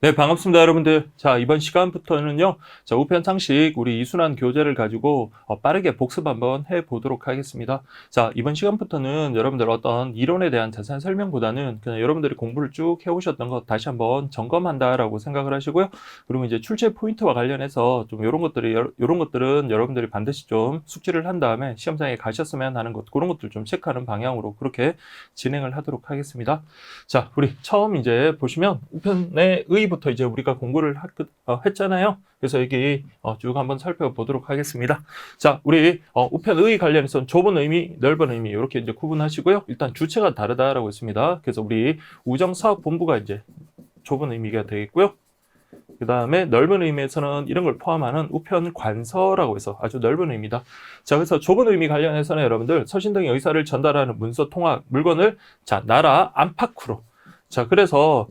네, 반갑습니다, 여러분들. 자, 이번 시간부터는요, 자, 우편 상식 우리 이순환 교재를 가지고 빠르게 복습 한번 해보도록 하겠습니다. 자, 이번 시간부터는 여러분들 어떤 이론에 대한 자세한 설명보다는 그냥 여러분들이 공부를 쭉 해오셨던 것 다시 한번 점검한다라고 생각을 하시고요. 그리고 이제 출제 포인트와 관련해서 좀 이런 것들은 여러분들이 반드시 좀 숙지를 한 다음에 시험장에 가셨으면 하는 것, 그런 것들 좀 체크하는 방향으로 그렇게 진행을 하도록 하겠습니다. 자, 우리 처음 이제 보시면 우편의 의부터 이제 우리가 공부를 했잖아요. 그래서 여기 쭉 한번 살펴보도록 하겠습니다. 자, 우리 우편 의 관련해서는 좁은 의미, 넓은 의미 이렇게 이제 구분하시고요. 일단 주체가 다르다라고 했습니다. 그래서 우리 우정사업본부가 이제 좁은 의미가 되겠고요. 그 다음에 넓은 의미에서는 이런 걸 포함하는 우편 관서라고 해서 아주 넓은 의미다. 자, 그래서 좁은 의미 관련해서는 여러분들 서신 등의 의사를 전달하는 문서 통화 물건을 자, 나라 안팎으로. 자, 그래서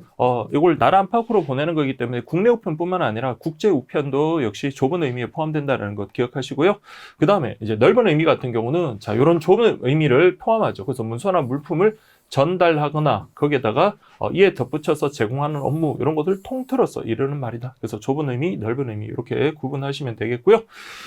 이걸 나라 안팎으로 보내는 거기 때문에 국내 우편뿐만 아니라 국제 우편도 역시 좁은 의미에 포함된다는 것 기억하시고요. 그 다음에 이제 넓은 의미 같은 경우는 자, 이런 좁은 의미를 포함하죠. 그래서 문서나 물품을 전달하거나 거기에다가 이에 덧붙여서 제공하는 업무 이런 것들을 통틀어서 이르는 말이다. 그래서 좁은 의미, 넓은 의미 이렇게 구분하시면 되겠고요.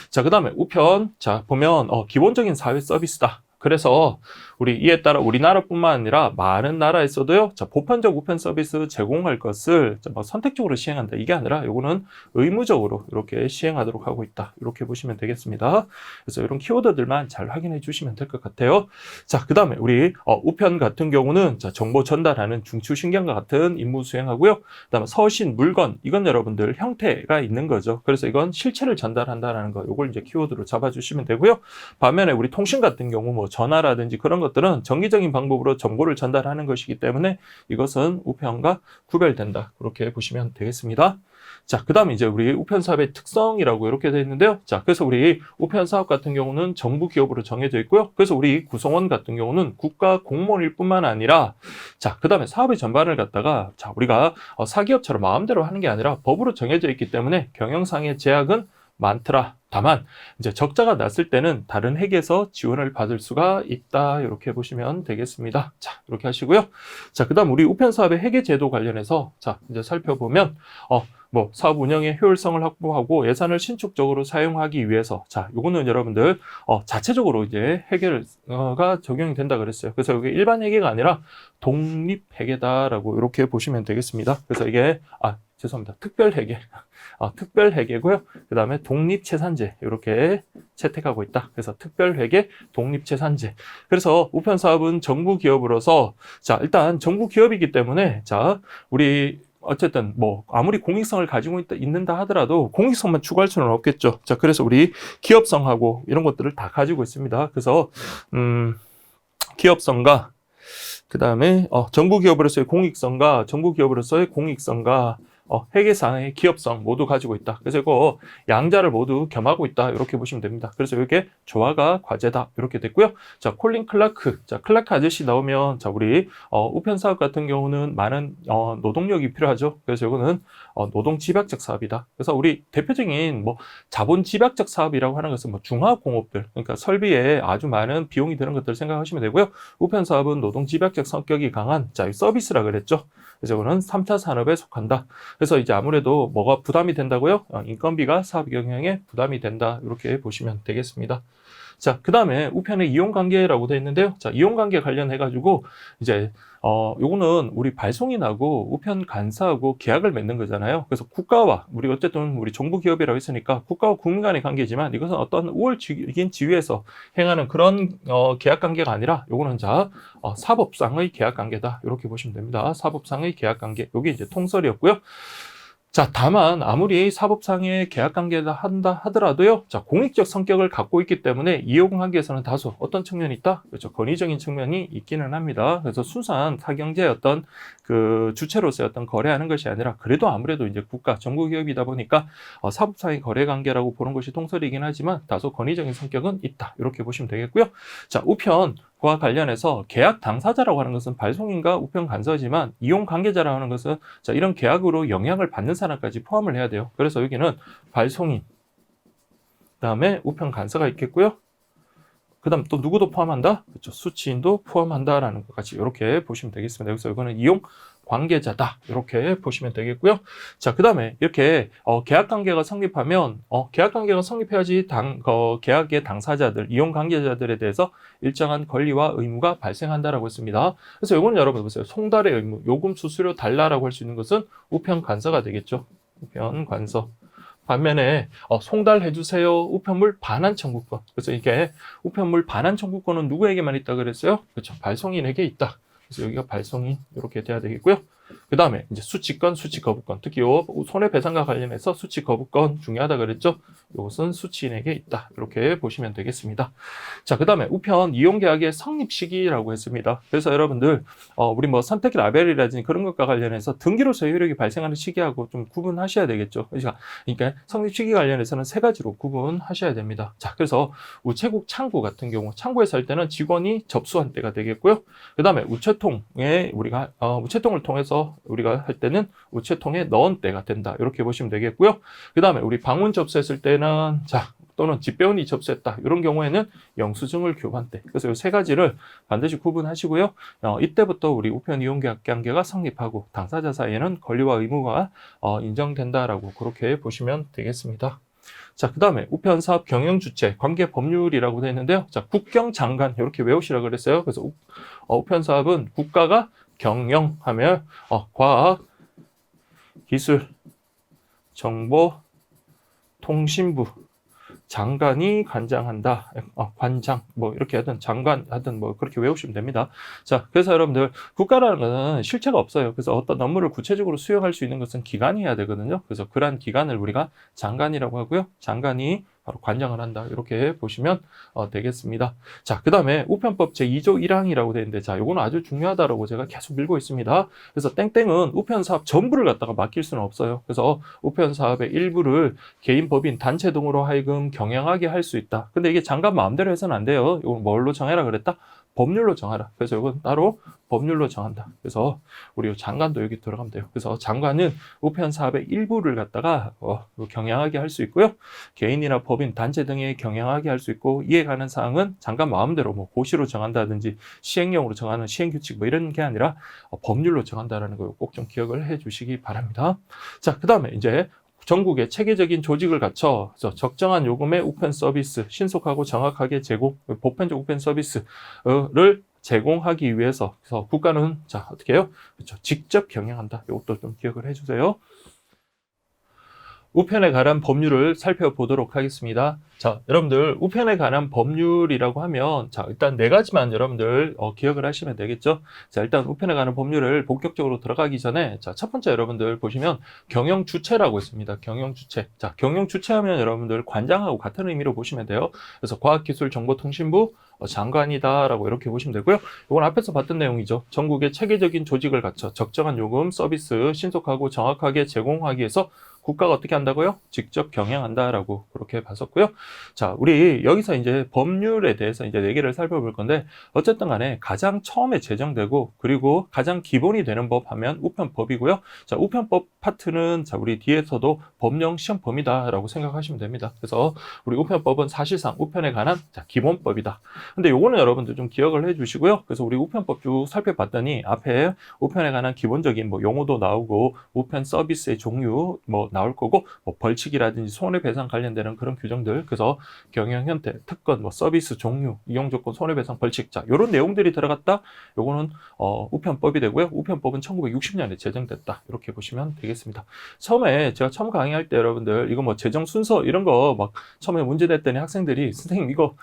자, 그 다음에 우편 자 보면 기본적인 사회 서비스다. 그래서 우리 이에 따라 우리나라뿐만 아니라 많은 나라에서도요, 자, 보편적 우편 서비스 제공할 것을 뭐 선택적으로 시행한다. 이게 아니라 요거는 의무적으로 이렇게 시행하도록 하고 있다. 이렇게 보시면 되겠습니다. 그래서 이런 키워드들만 잘 확인해 주시면 될 것 같아요. 자, 그 다음에 우리 우편 같은 경우는 자, 정보 전달하는 중추신경과 같은 임무 수행하고요. 그 다음에 서신, 물건, 이건 여러분들 형태가 있는 거죠. 그래서 이건 실체를 전달한다라는 거, 요걸 이제 키워드로 잡아주시면 되고요. 반면에 우리 통신 같은 경우 뭐 전화라든지 그런 것들은 정기적인 방법으로 정보를 전달하는 것이기 때문에 이것은 우편과 구별된다. 그렇게 보시면 되겠습니다. 자, 그 다음에 이제 우리 우편 사업의 특성이라고 이렇게 되어 있는데요. 자, 그래서 우리 우편 사업 같은 경우는 정부 기업으로 정해져 있고요. 그래서 우리 구성원 같은 경우는 국가 공무원일 뿐만 아니라 자, 그 다음에 사업의 전반을 갖다가 자, 우리가 사기업처럼 마음대로 하는 게 아니라 법으로 정해져 있기 때문에 경영상의 제약은 많더라. 다만 이제 적자가 났을 때는 다른 핵에서 지원을 받을 수가 있다. 이렇게 보시면 되겠습니다. 자, 이렇게 하시고요. 자, 그다음 우리 우편 사업의 회계 제도 관련해서 자, 이제 살펴보면 뭐 사업 운영의 효율성을 확보하고 예산을 신축적으로 사용하기 위해서 자, 요거는 여러분들 자체적으로 이제 회계가 적용이 된다 그랬어요. 그래서 이게 일반 회계가 아니라 독립 회계다라고 이렇게 보시면 되겠습니다. 그래서 이게 죄송합니다. 특별 회계. 특별 회계고요. 그 다음에 독립채산제 이렇게 채택하고 있다. 그래서 특별 회계, 독립채산제. 그래서 우편 사업은 정부 기업으로서 자, 일단 정부 기업이기 때문에 자, 우리 어쨌든 뭐 아무리 공익성을 가지고 있는다 하더라도 공익성만 추구할 수는 없겠죠. 자, 그래서 우리 기업성하고 이런 것들을 다 가지고 있습니다. 그래서 기업성과 그 다음에 정부 기업으로서의 공익성과 정부 기업으로서의 공익성과 회계상의 기업성 모두 가지고 있다. 그래서 이거 양자를 모두 겸하고 있다. 이렇게 보시면 됩니다. 그래서 이게 조화가 과제다. 이렇게 됐고요. 자, 콜린 클라크. 자, 클라크 아저씨 나오면 자, 우리 우편 사업 같은 경우는 많은 노동력이 필요하죠. 그래서 이거는 노동 집약적 사업이다. 그래서 우리 대표적인 뭐 자본 집약적 사업이라고 하는 것은 뭐 중화공업들, 그러니까 설비에 아주 많은 비용이 드는 것들을 생각하시면 되고요. 우편 사업은 노동 집약적 성격이 강한 자, 서비스라 그랬죠. 그래서 이거는 3차 산업에 속한다. 그래서 이제 아무래도 뭐가 부담이 된다고요? 인건비가 사업 경영에 부담이 된다. 이렇게 보시면 되겠습니다. 자, 그 다음에 우편의 이용관계라고 되어 있는데요. 자, 이용관계 관련해가지고 이제 요거는 우리 발송이 나고 우편 간사하고 계약을 맺는 거잖아요. 그래서 국가와 우리 어쨌든 우리 정부 기업이라고 했으니까 국가와 국민 간의 관계지만 이것은 어떤 우월적인 지위에서 행하는 그런 계약 관계가 아니라 요거는 자 사법상의 계약 관계다. 이렇게 보시면 됩니다. 사법상의 계약 관계. 요게 이제 통설이었고요. 자, 다만 아무리 사법상의 계약관계다 한다 하더라도요. 자, 공익적 성격을 갖고 있기 때문에 이용관계에서는 다소 어떤 측면이 있다? 그렇죠. 권위적인 측면이 있기는 합니다. 그래서 순수한 사경제의 어떤 그 주체로서의 어떤 거래하는 것이 아니라 그래도 아무래도 이제 국가, 정부 기업이다 보니까 사법상의 거래관계라고 보는 것이 통설이긴 하지만 다소 권위적인 성격은 있다. 이렇게 보시면 되겠고요. 자, 우편과 관련해서 계약 당사자라고 하는 것은 발송인과 우편 간서지만 이용 관계자라고 하는 것은 자, 이런 계약으로 영향을 받는 사람까지 포함을 해야 돼요. 그래서 여기는 발송인, 그다음에 우편 간서가 있겠고요. 그다음 또 누구도 포함한다? 그렇죠. 수취인도 포함한다라는 것 같이 이렇게 보시면 되겠습니다. 여기서 이거는 이용 관계자다. 이렇게 보시면 되겠고요. 자, 그 다음에 이렇게 계약관계가 성립하면 계약관계가 성립해야지 계약의 당사자들, 이용 관계자들에 대해서 일정한 권리와 의무가 발생한다라고 했습니다. 그래서 이거는 여러분 보세요. 송달의 의무, 요금 수수료 달라라고 할 수 있는 것은 우편 관서가 되겠죠. 우편 관서. 반면에 송달해 주세요. 우편물 반환 청구권. 그래서 이게 우편물 반환 청구권은 누구에게만 있다 그랬어요? 그렇죠. 발송인에게 있다. 그래서 여기가 발송인 이렇게 돼야 되겠고요. 그 다음에 이제 수취권, 수취 거부권. 특히 요 손해배상과 관련해서 수취 거부권 중요하다 그랬죠. 이것은 수취인에게 있다. 이렇게 보시면 되겠습니다. 자, 그 다음에 우편 이용계약의 성립 시기라고 했습니다. 그래서 여러분들 우리 뭐 선택 라벨이라든지 그런 것과 관련해서 등기로서의 효력이 발생하는 시기하고 좀 구분하셔야 되겠죠. 그러니까 성립 시기 관련해서는 세 가지로 구분하셔야 됩니다. 자, 그래서 우체국 창구 같은 경우 창구에서 할 때는 직원이 접수한 때가 되겠고요. 그 다음에 우체통에 우리가 우체통을 통해서 우리가 할 때는 우체통에 넣은 때가 된다. 이렇게 보시면 되겠고요. 그 다음에 우리 방문 접수했을 때는 또는 집배원이 접수했다. 이런 경우에는 영수증을 교환 때. 그래서 이 세 가지를 반드시 구분하시고요. 이때부터 우리 우편 이용계약 관계가 성립하고 당사자 사이에는 권리와 의무가 인정된다라고 그렇게 보시면 되겠습니다. 자, 그 다음에 우편사업 경영주체, 관계법률이라고 되어 있는데요. 자, 국경장관, 이렇게 외우시라고 그랬어요. 그래서 우편사업은 국가가 경영하며 과학, 기술, 정보, 통신부, 장관이 관장한다. 관장, 뭐 이렇게 하든 장관 하든 뭐 그렇게 외우시면 됩니다. 자, 그래서 여러분들 국가라는 것은 실체가 없어요. 그래서 어떤 업무를 구체적으로 수행할 수 있는 것은 기관이 해야 되거든요. 그래서 그러한 기관을 우리가 장관이라고 하고요. 장관이 바로 관장을 한다. 이렇게 보시면 되겠습니다. 자, 그 다음에 우편법 제2조 1항이라고 되어 있는데, 자, 요거는 아주 중요하다라고 제가 계속 밀고 있습니다. 그래서 땡땡은 우편사업 전부를 갖다가 맡길 수는 없어요. 그래서 우편사업의 일부를 개인, 법인, 단체 등으로 하여금 경영하게 할 수 있다. 근데 이게 장관 마음대로 해서는 안 돼요. 이거 뭘로 정해라 그랬다? 법률로 정하라. 그래서 이건 따로 법률로 정한다. 그래서 우리 장관도 여기 들어가면 돼요. 그래서 장관은 우편 사업의 일부를 갖다가 경영하게 할 수 있고요. 개인이나 법인, 단체 등에 경영하게 할 수 있고, 이에 관한 사항은 장관 마음대로 뭐 고시로 정한다든지 시행령으로 정하는 시행규칙 뭐 이런 게 아니라 법률로 정한다라는 거 꼭 좀 기억을 해 주시기 바랍니다. 자, 그 다음에 이제 전국에 체계적인 조직을 갖춰 적정한 요금의 우편 서비스, 신속하고 정확하게 제공, 보편적 우편 서비스를 제공하기 위해서 그래서 국가는 어떻게 해요? 그렇죠. 직접 경영한다. 이것도 좀 기억을 해주세요. 우편에 관한 법률을 살펴보도록 하겠습니다. 자, 여러분들 우편에 관한 법률이라고 하면 일단 네 가지만 여러분들 기억을 하시면 되겠죠. 자, 일단 우편에 관한 법률을 본격적으로 들어가기 전에 첫 번째 여러분들 보시면 경영주체라고 있습니다. 경영주체. 자, 경영주체하면 여러분들 관장하고 같은 의미로 보시면 돼요. 그래서 과학기술정보통신부 장관이다라고 이렇게 보시면 되고요. 이건 앞에서 봤던 내용이죠. 전국의 체계적인 조직을 갖춰 적정한 요금, 서비스, 신속하고 정확하게 제공하기 위해서 국가가 어떻게 한다고요? 직접 경영한다라고 그렇게 봤었고요. 자, 우리 여기서 이제 법률에 대해서 이제 네 개를 살펴볼 건데, 어쨌든 간에 가장 처음에 제정되고 그리고 가장 기본이 되는 법 하면 우편법이고요. 자, 우편법 파트는 우리 뒤에서도 법령 시험범위다라고 생각하시면 됩니다. 그래서 우리 우편법은 사실상 우편에 관한 기본법이다. 근데 요거는 여러분들 좀 기억을 해 주시고요. 그래서 우리 우편법 쭉 살펴봤더니 앞에 우편에 관한 기본적인 뭐 용어도 나오고 우편 서비스의 종류 뭐 나올 거고 뭐 벌칙이라든지 손해배상 관련되는 그런 규정들, 그래서 경영 형태, 특권, 뭐 서비스 종류, 이용 조건, 손해배상, 벌칙, 이런 내용들이 들어갔다. 요거는 우편법이 되고요. 우편법은 1960년에 제정됐다. 이렇게 보시면 되겠습니다. 처음에 제가 처음 강의할 때 여러분들 이거 뭐 제정 순서 이런 거 막 처음에 문제 냈더니 학생들이 선생님 이거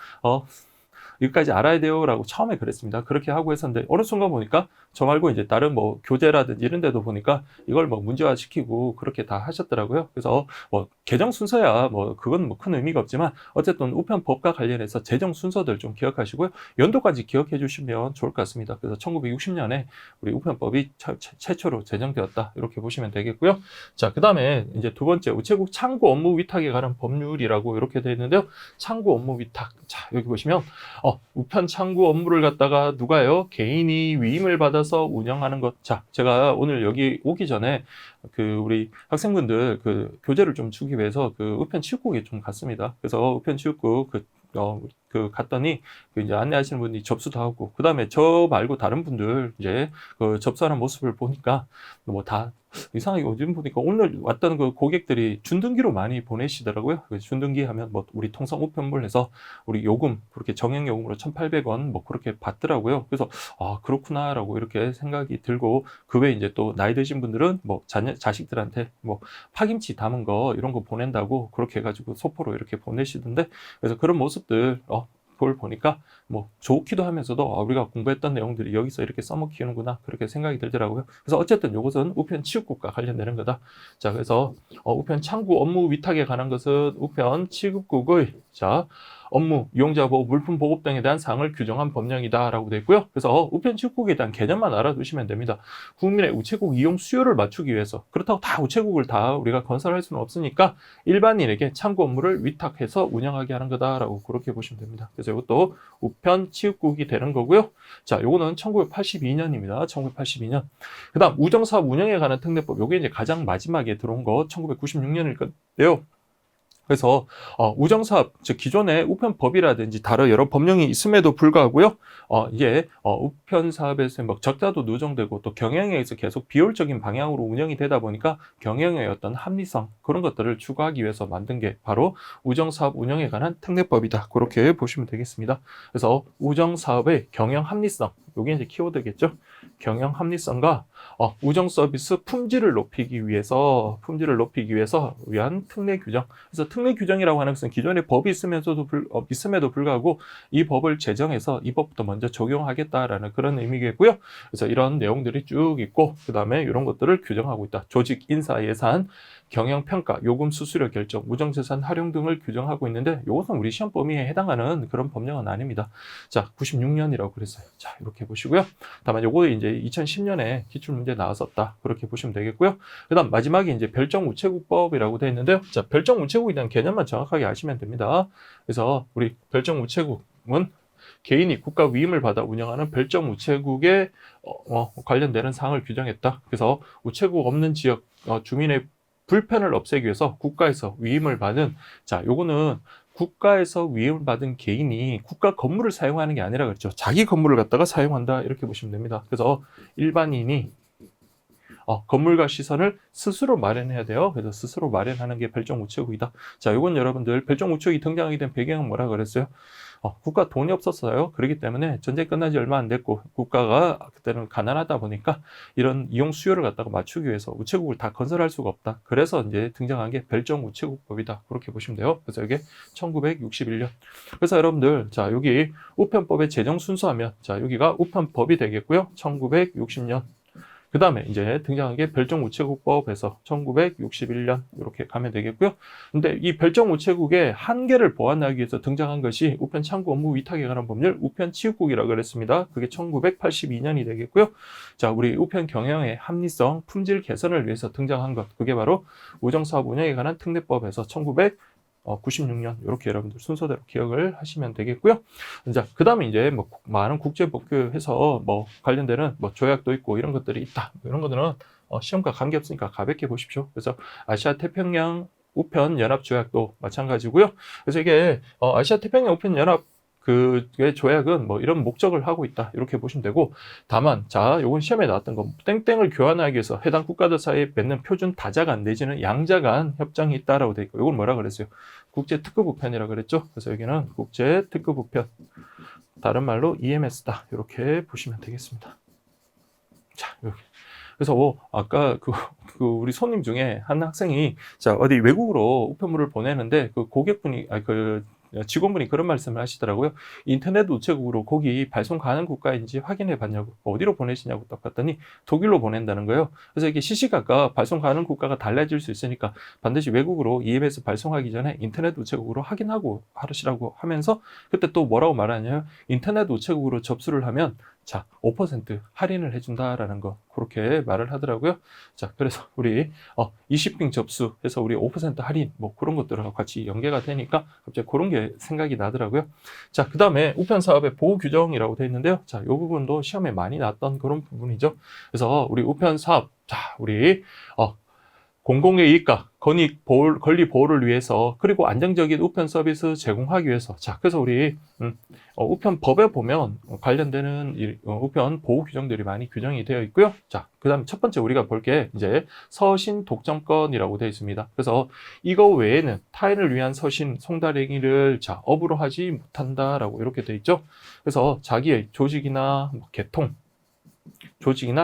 여기까지 알아야 돼요 라고 처음에 그랬습니다. 그렇게 하고 했었는데 어느 순간 보니까 저 말고 이제 다른 뭐 교재라든지 이런 데도 보니까 이걸 뭐 문제화 시키고 그렇게 다 하셨더라고요. 그래서 뭐 개정 순서야 뭐 그건 뭐 큰 의미가 없지만 어쨌든 우편법과 관련해서 제정 순서들 좀 기억하시고요. 연도까지 기억해 주시면 좋을 것 같습니다. 그래서 1960년에 우리 우편법이 최초로 제정되었다. 이렇게 보시면 되겠고요. 자, 그 다음에 이제 두 번째 우체국 창구 업무 위탁에 관한 법률이라고 이렇게 되어 있는데요. 창구 업무 위탁. 자, 여기 보시면 우편 창구 업무를 갖다가 누가요? 개인이 위임을 받아서 운영하는 것. 자, 제가 오늘 여기 오기 전에 우리 학생분들 교재를 좀 주기 위해서 우편 체육국에 좀 갔습니다. 그래서 우편 체육국 갔더니 이제 안내하시는 분이 접수도 하고, 그 다음에 저 말고 다른 분들 이제 접수하는 모습을 보니까 뭐 다 이상하게 요즘 보니까 오늘 왔던 그 고객들이 준등기로 많이 보내시더라고요. 준등기 하면 뭐 우리 통상 우편물에서 우리 요금 그렇게 정액 요금으로 1,800원 뭐 그렇게 받더라고요. 그래서 아 그렇구나라고 이렇게 생각이 들고, 그 외에 이제 또 나이 드신 분들은 뭐 자식들한테 뭐 파김치 담은 거 이런 거 보낸다고 그렇게 해가지고 소포로 이렇게 보내시던데, 그래서 그런 모습들 그걸 보니까 뭐 좋기도 하면서도 우리가 공부했던 내용들이 여기서 이렇게 써먹히는구나 그렇게 생각이 들더라고요. 그래서 어쨌든 이것은 우편 취급국과 관련되는 거다. 자, 그래서 우편 창구 업무 위탁에 관한 것은 우편 취급국의 업무, 이용자 보호, 물품 보급 등에 대한 사항을 규정한 법령이다라고 되어 있고요. 그래서 우편 취급국에 대한 개념만 알아두시면 됩니다. 국민의 우체국 이용 수요를 맞추기 위해서, 그렇다고 다 우체국을 다 우리가 건설할 수는 없으니까 일반인에게 창구 업무를 위탁해서 운영하게 하는 거다라고 그렇게 보시면 됩니다. 그래서 이것도 우편 취급국이 되는 거고요. 자, 요거는 1982년입니다. 1982년. 그 다음 우정사업 운영에 관한 특례법, 요게 이제 가장 마지막에 들어온 거 1996년일 건데요. 그래서 우정사업, 즉 기존의 우편법이라든지 다른 여러 법령이 있음에도 불구하고요, 이게 우편사업에서 뭐 적자도 누정되고 또 경영에 의해서 계속 비효율적인 방향으로 운영이 되다 보니까 경영의 어떤 합리성 그런 것들을 추구하기 위해서 만든 게 바로 우정사업 운영에 관한 특례법이다. 그렇게 보시면 되겠습니다. 그래서 우정사업의 경영 합리성, 이게 이제 키워드겠죠. 경영 합리성과 우정 서비스 품질을 높이기 위해서 위한 특례 규정. 그래서 특례 규정이라고 하는 것은 기존의 법이 있음에도 불구하고 이 법을 제정해서 이 법부터 먼저 적용하겠다라는 그런 의미겠고요. 그래서 이런 내용들이 쭉 있고, 그 다음에 이런 것들을 규정하고 있다. 조직 인사 예산, 경영 평가, 요금 수수료 결정, 우정재산 활용 등을 규정하고 있는데, 이것은 우리 시험 범위에 해당하는 그런 법령은 아닙니다. 자, 96년이라고 그랬어요. 자, 이렇게 보시고요. 다만 요거 이제 2010년에 기출문제 나왔었다. 그렇게 보시면 되겠고요. 그 다음 마지막에 이제 별정우체국법이라고 되어 있는데요. 자, 별정우체국에 대한 개념만 정확하게 아시면 됩니다. 그래서 우리 별정우체국은 개인이 국가 위임을 받아 운영하는 별정우체국에 관련되는 사항을 규정했다. 그래서 우체국 없는 지역 주민의 불편을 없애기 위해서 국가에서 위임을 받은, 자, 요거는 국가에서 위임을 받은 개인이 국가 건물을 사용하는 게 아니라 그랬죠. 자기 건물을 갖다가 사용한다. 이렇게 보시면 됩니다. 그래서 일반인이 건물과 시설을 스스로 마련해야 돼요. 그래서 스스로 마련하는 게 별정우체국이다. 자, 이건 여러분들 별정우체국이 등장하게 된 배경은 뭐라 그랬어요? 국가 돈이 없었어요. 그렇기 때문에 전쟁 끝난 지 얼마 안 됐고 국가가 그때는 가난하다 보니까 이런 이용 수요를 갖다가 맞추기 위해서 우체국을 다 건설할 수가 없다. 그래서 이제 등장한 게 별정우체국법이다. 그렇게 보시면 돼요. 그래서 이게 1961년. 그래서 여러분들, 자, 여기 우편법의 제정 순서하면, 자, 여기가 우편법이 되겠고요. 1960년. 그 다음에 이제 등장한 게 별정우체국법에서 1961년 이렇게 가면 되겠고요. 근데 이 별정우체국의 한계를 보완하기 위해서 등장한 것이 우편 창구 업무 위탁에 관한 법률 우편취급국이라고 그랬습니다. 그게 1982년이 되겠고요. 자, 우리 우편 경영의 합리성, 품질 개선을 위해서 등장한 것, 그게 바로 우정사업 운영에 관한 특례법에서 1996년 이렇게 여러분들 순서대로 기억을 하시면 되겠고요. 자, 그 다음에 이제 뭐 많은 국제법규에서 뭐 관련되는 뭐 조약도 있고 이런 것들이 있다. 이런 것들은 시험과 관계없으니까 가볍게 보십시오. 그래서 아시아 태평양 우편 연합 조약도 마찬가지고요. 그래서 이게 아시아 태평양 우편 연합 그 조약은 뭐 이런 목적을 하고 있다. 이렇게 보시면 되고, 다만, 자, 요건 시험에 나왔던 거, 땡땡을 교환하기 위해서 해당 국가들 사이에 맺는 표준 다자간 내지는 양자간 협정이 있다라고 되어 있고, 이건 뭐라 그랬어요? 국제특급우편이라고 그랬죠? 그래서 여기는 국제특급우편. 다른 말로 EMS다. 이렇게 보시면 되겠습니다. 자, 여기. 그래서 아까 우리 손님 중에 한 학생이 자, 어디 외국으로 우편물을 보내는데 그 고객분이, 직원분이 그런 말씀을 하시더라고요. 인터넷 우체국으로 거기 발송 가는 국가인지 확인해 봤냐고, 어디로 보내시냐고 딱 봤더니 독일로 보낸다는 거예요. 그래서 이게 시시각각 발송 가는 국가가 달라질 수 있으니까 반드시 외국으로 EMS 발송하기 전에 인터넷 우체국으로 확인하고 하시라고 하면서, 그때 또 뭐라고 말하냐면 인터넷 우체국으로 접수를 하면 자, 5% 할인을 해준다라는 거, 그렇게 말을 하더라고요. 자, 그래서 우리 이시핑 접수해서 우리 5% 할인 뭐 그런 것들하고 같이 연계가 되니까 갑자기 그런 게 생각이 나더라고요. 자, 그 다음에 우편 사업의 보호 규정이라고 되어 있는데요. 자, 이 부분도 시험에 많이 나왔던 그런 부분이죠. 그래서 우리 우편 사업, 자, 우리 공공의 이익과 권리 보호를 위해서 그리고 안정적인 우편 서비스 제공하기 위해서 자 그래서 우리 우편 법에 보면 관련되는 우편 보호 규정들이 많이 규정이 되어 있고요. 자 그다음 첫 번째 우리가 볼 게 이제 서신 독점권이라고 되어 있습니다. 그래서 이거 외에는 타인을 위한 서신 송달 행위를 자 업으로 하지 못한다라고 이렇게 되어 있죠. 그래서 자기의 조직이나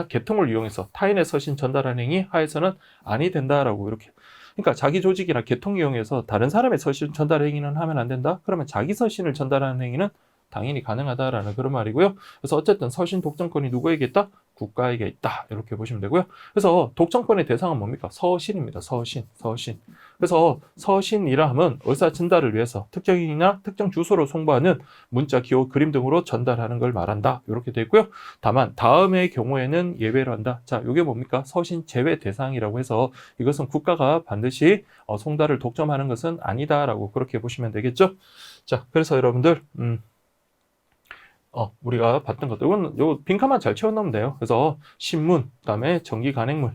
계통을 이용해서 타인의 서신 전달하는 행위 하에서는 아니 된다라고 이렇게. 그러니까 자기 조직이나 계통 이용해서 다른 사람의 서신 전달 행위는 하면 안 된다. 그러면 자기 서신을 전달하는 행위는 당연히 가능하다라는 그런 말이고요. 그래서 어쨌든 서신 독점권이 누구에게 있다? 국가에게 있다. 이렇게 보시면 되고요. 그래서 독점권의 대상은 뭡니까? 서신입니다. 서신. 그래서 서신이라 하면 의사 전달을 위해서 특정인이나 특정 주소로 송부하는 문자, 기호, 그림 등으로 전달하는 걸 말한다. 이렇게 되어 있고요. 다만 다음의 경우에는 예외로 한다. 자, 이게 뭡니까? 서신 제외 대상이라고 해서 이것은 국가가 반드시 송달을 독점하는 것은 아니다라고 그렇게 보시면 되겠죠. 자, 그래서 여러분들 우리가 봤던 것들, 이건 요 빈칸만 잘 채워넣으면 돼요. 그래서 신문, 그다음에 정기 간행물,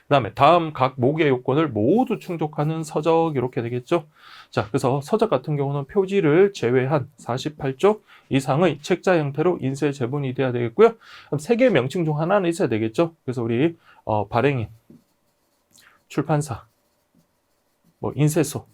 그다음에 다음 각 모기의 요건을 모두 충족하는 서적 이렇게 되겠죠. 자, 그래서 서적 같은 경우는 표지를 제외한 48쪽 이상의 책자 형태로 인쇄 제본이 돼야 되겠고요. 그럼 세 개의 명칭 중 하나는 있어야 되겠죠. 그래서 우리 발행인, 출판사, 인쇄소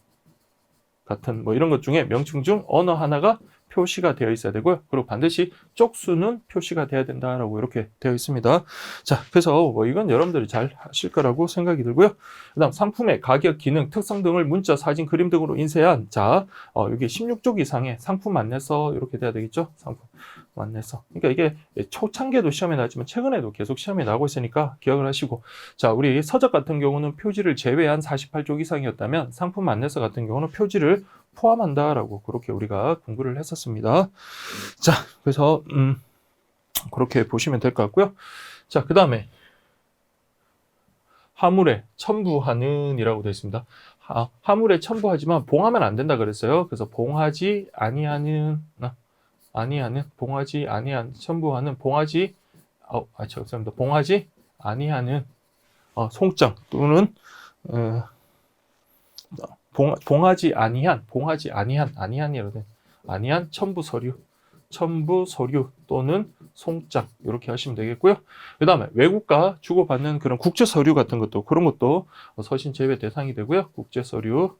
같은 이런 것 중에 명칭 중 어느 하나가 표시가 되어 있어야 되고요. 그리고 반드시 쪽수는 표시가 돼야 된다라고 이렇게 되어 있습니다. 자, 그래서 이건 여러분들이 잘 하실 거라고 생각이 들고요. 그다음 상품의 가격, 기능, 특성 등을 문자, 사진, 그림 등으로 인쇄한 자, 이게 16쪽 이상의 상품 안내서 이렇게 돼야 되겠죠. 상품 안내서. 그러니까 이게 초창기에도 시험에 나왔지만 최근에도 계속 시험에 나오고 있으니까 기억을 하시고. 자, 우리 서적 같은 경우는 표지를 제외한 48쪽 이상이었다면 상품 안내서 같은 경우는 표지를 포함한다라고 그렇게 우리가 공부를 했었습니다. 자, 그래서 그렇게 보시면 될 것 같고요. 자, 그 다음에 하물에 첨부하는 이라고 되어 있습니다. 하물에 첨부하지만 봉하면 안 된다 그랬어요. 그래서 봉하지 아니하는 봉하지 아니한 첨부하는 죄송합니다. 봉하지 아니하는 송장 또는 봉하지 아니한 첨부 서류 또는 송장 이렇게 하시면 되겠고요. 그 다음에 외국과 주고받는 그런 국제 서류 같은 것도 그런 것도 서신 제외 대상이 되고요. 국제 서류.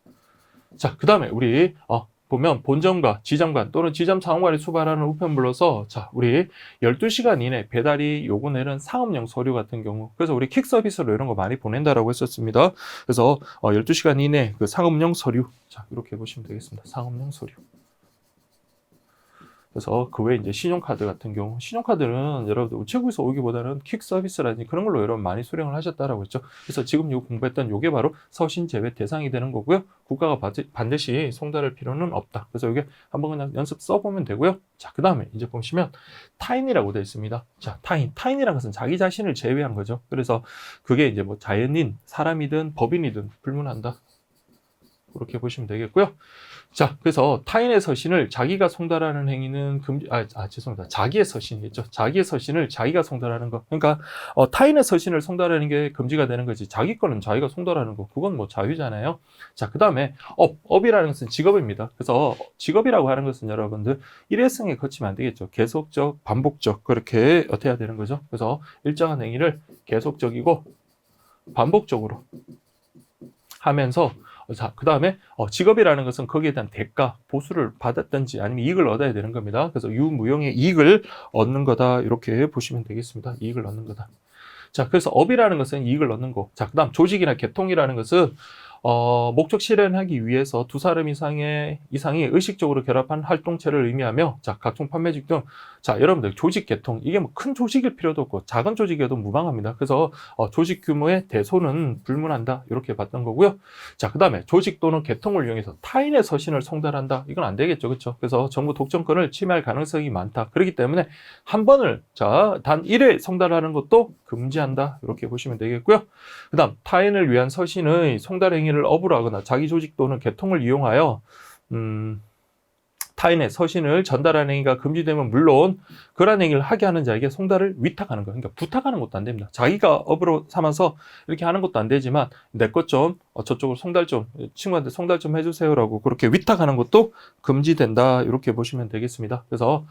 자, 그 다음에 우리 보면 본점과 지점간 또는 지점 상호간에 수발하는 우편물로서 자, 우리 12시간 이내 배달이 요구되는 상업용 서류 같은 경우 그래서 우리 킥 서비스로 이런 거 많이 보낸다라고 했었습니다. 그래서 12시간 이내 그 상업용 서류 자, 이렇게 보시면 되겠습니다. 상업용 서류. 그래서 그 외에 이제 신용카드 같은 경우 신용카드는 여러분들 우체국에서 오기보다는 퀵 서비스라든지 그런 걸로 여러분 많이 수령을 하셨다라고 했죠. 그래서 지금 요 공부했던 요게 바로 서신 제외 대상이 되는 거고요. 국가가 반드시 송달할 필요는 없다. 그래서 이게 한번 그냥 연습 써보면 되고요. 자, 그 다음에 이제 보시면 타인이라고 되어 있습니다. 자, 타인이라는 것은 자기 자신을 제외한 거죠. 그래서 그게 이제 자연인, 사람이든 법인이든 불문한다. 그렇게 보시면 되겠고요. 자, 그래서 타인의 서신을 자기가 송달하는 행위는 죄송합니다. 자기의 서신이겠죠. 자기의 서신을 자기가 송달하는 거. 그러니까 타인의 서신을 송달하는 게 금지가 되는 거지. 자기 거는 자기가 송달하는 거. 그건 자유잖아요. 자, 그 다음에 업이라는 것은 직업입니다. 그래서 직업이라고 하는 것은 여러분들 일회성에 거치면 안 되겠죠. 계속적, 반복적 그렇게 해야 되는 거죠. 그래서 일정한 행위를 계속적이고 반복적으로 하면서 자, 그 다음에 직업이라는 것은 거기에 대한 대가, 보수를 받았든지 아니면 이익을 얻어야 되는 겁니다. 그래서 유무용의 이익을 얻는 거다 이렇게 보시면 되겠습니다. 이익을 얻는 거다. 자, 그래서 업이라는 것은 이익을 얻는 거. 자, 그 다음 조직이나 계통이라는 것은 목적 실현하기 위해서 두 사람 이상이 의식적으로 결합한 활동체를 의미하며 자, 각종 판매직 등 자, 여러분들 조직 계통 이게 큰 조직일 필요도 없고 작은 조직이어도 무방합니다. 그래서 조직 규모의 대소는 불문한다 이렇게 봤던 거고요. 자, 그 다음에 조직 또는 계통을 이용해서 타인의 서신을 송달한다 이건 안 되겠죠, 그렇죠? 그래서 정부 독점권을 침해할 가능성이 많다. 그렇기 때문에 한 번을 단 1회 송달하는 것도 금지한다 이렇게 보시면 되겠고요. 그 다음 타인을 위한 서신의 송달 행위를 업으로 하거나 자기 조직 또는 계통을 이용하여 타인의 서신을 전달하는 행위가 금지되면 물론 그러한 행위를 하게 하는 자에게 송달을 위탁하는 거. 그러니까 부탁하는 것도 안 됩니다. 자기가 업으로 삼아서 이렇게 하는 것도 안 되지만 내 것 좀 저쪽으로 송달 좀 친구한테 송달 좀 해주세요라고 그렇게 위탁하는 것도 금지된다. 이렇게 보시면 되겠습니다. 그래서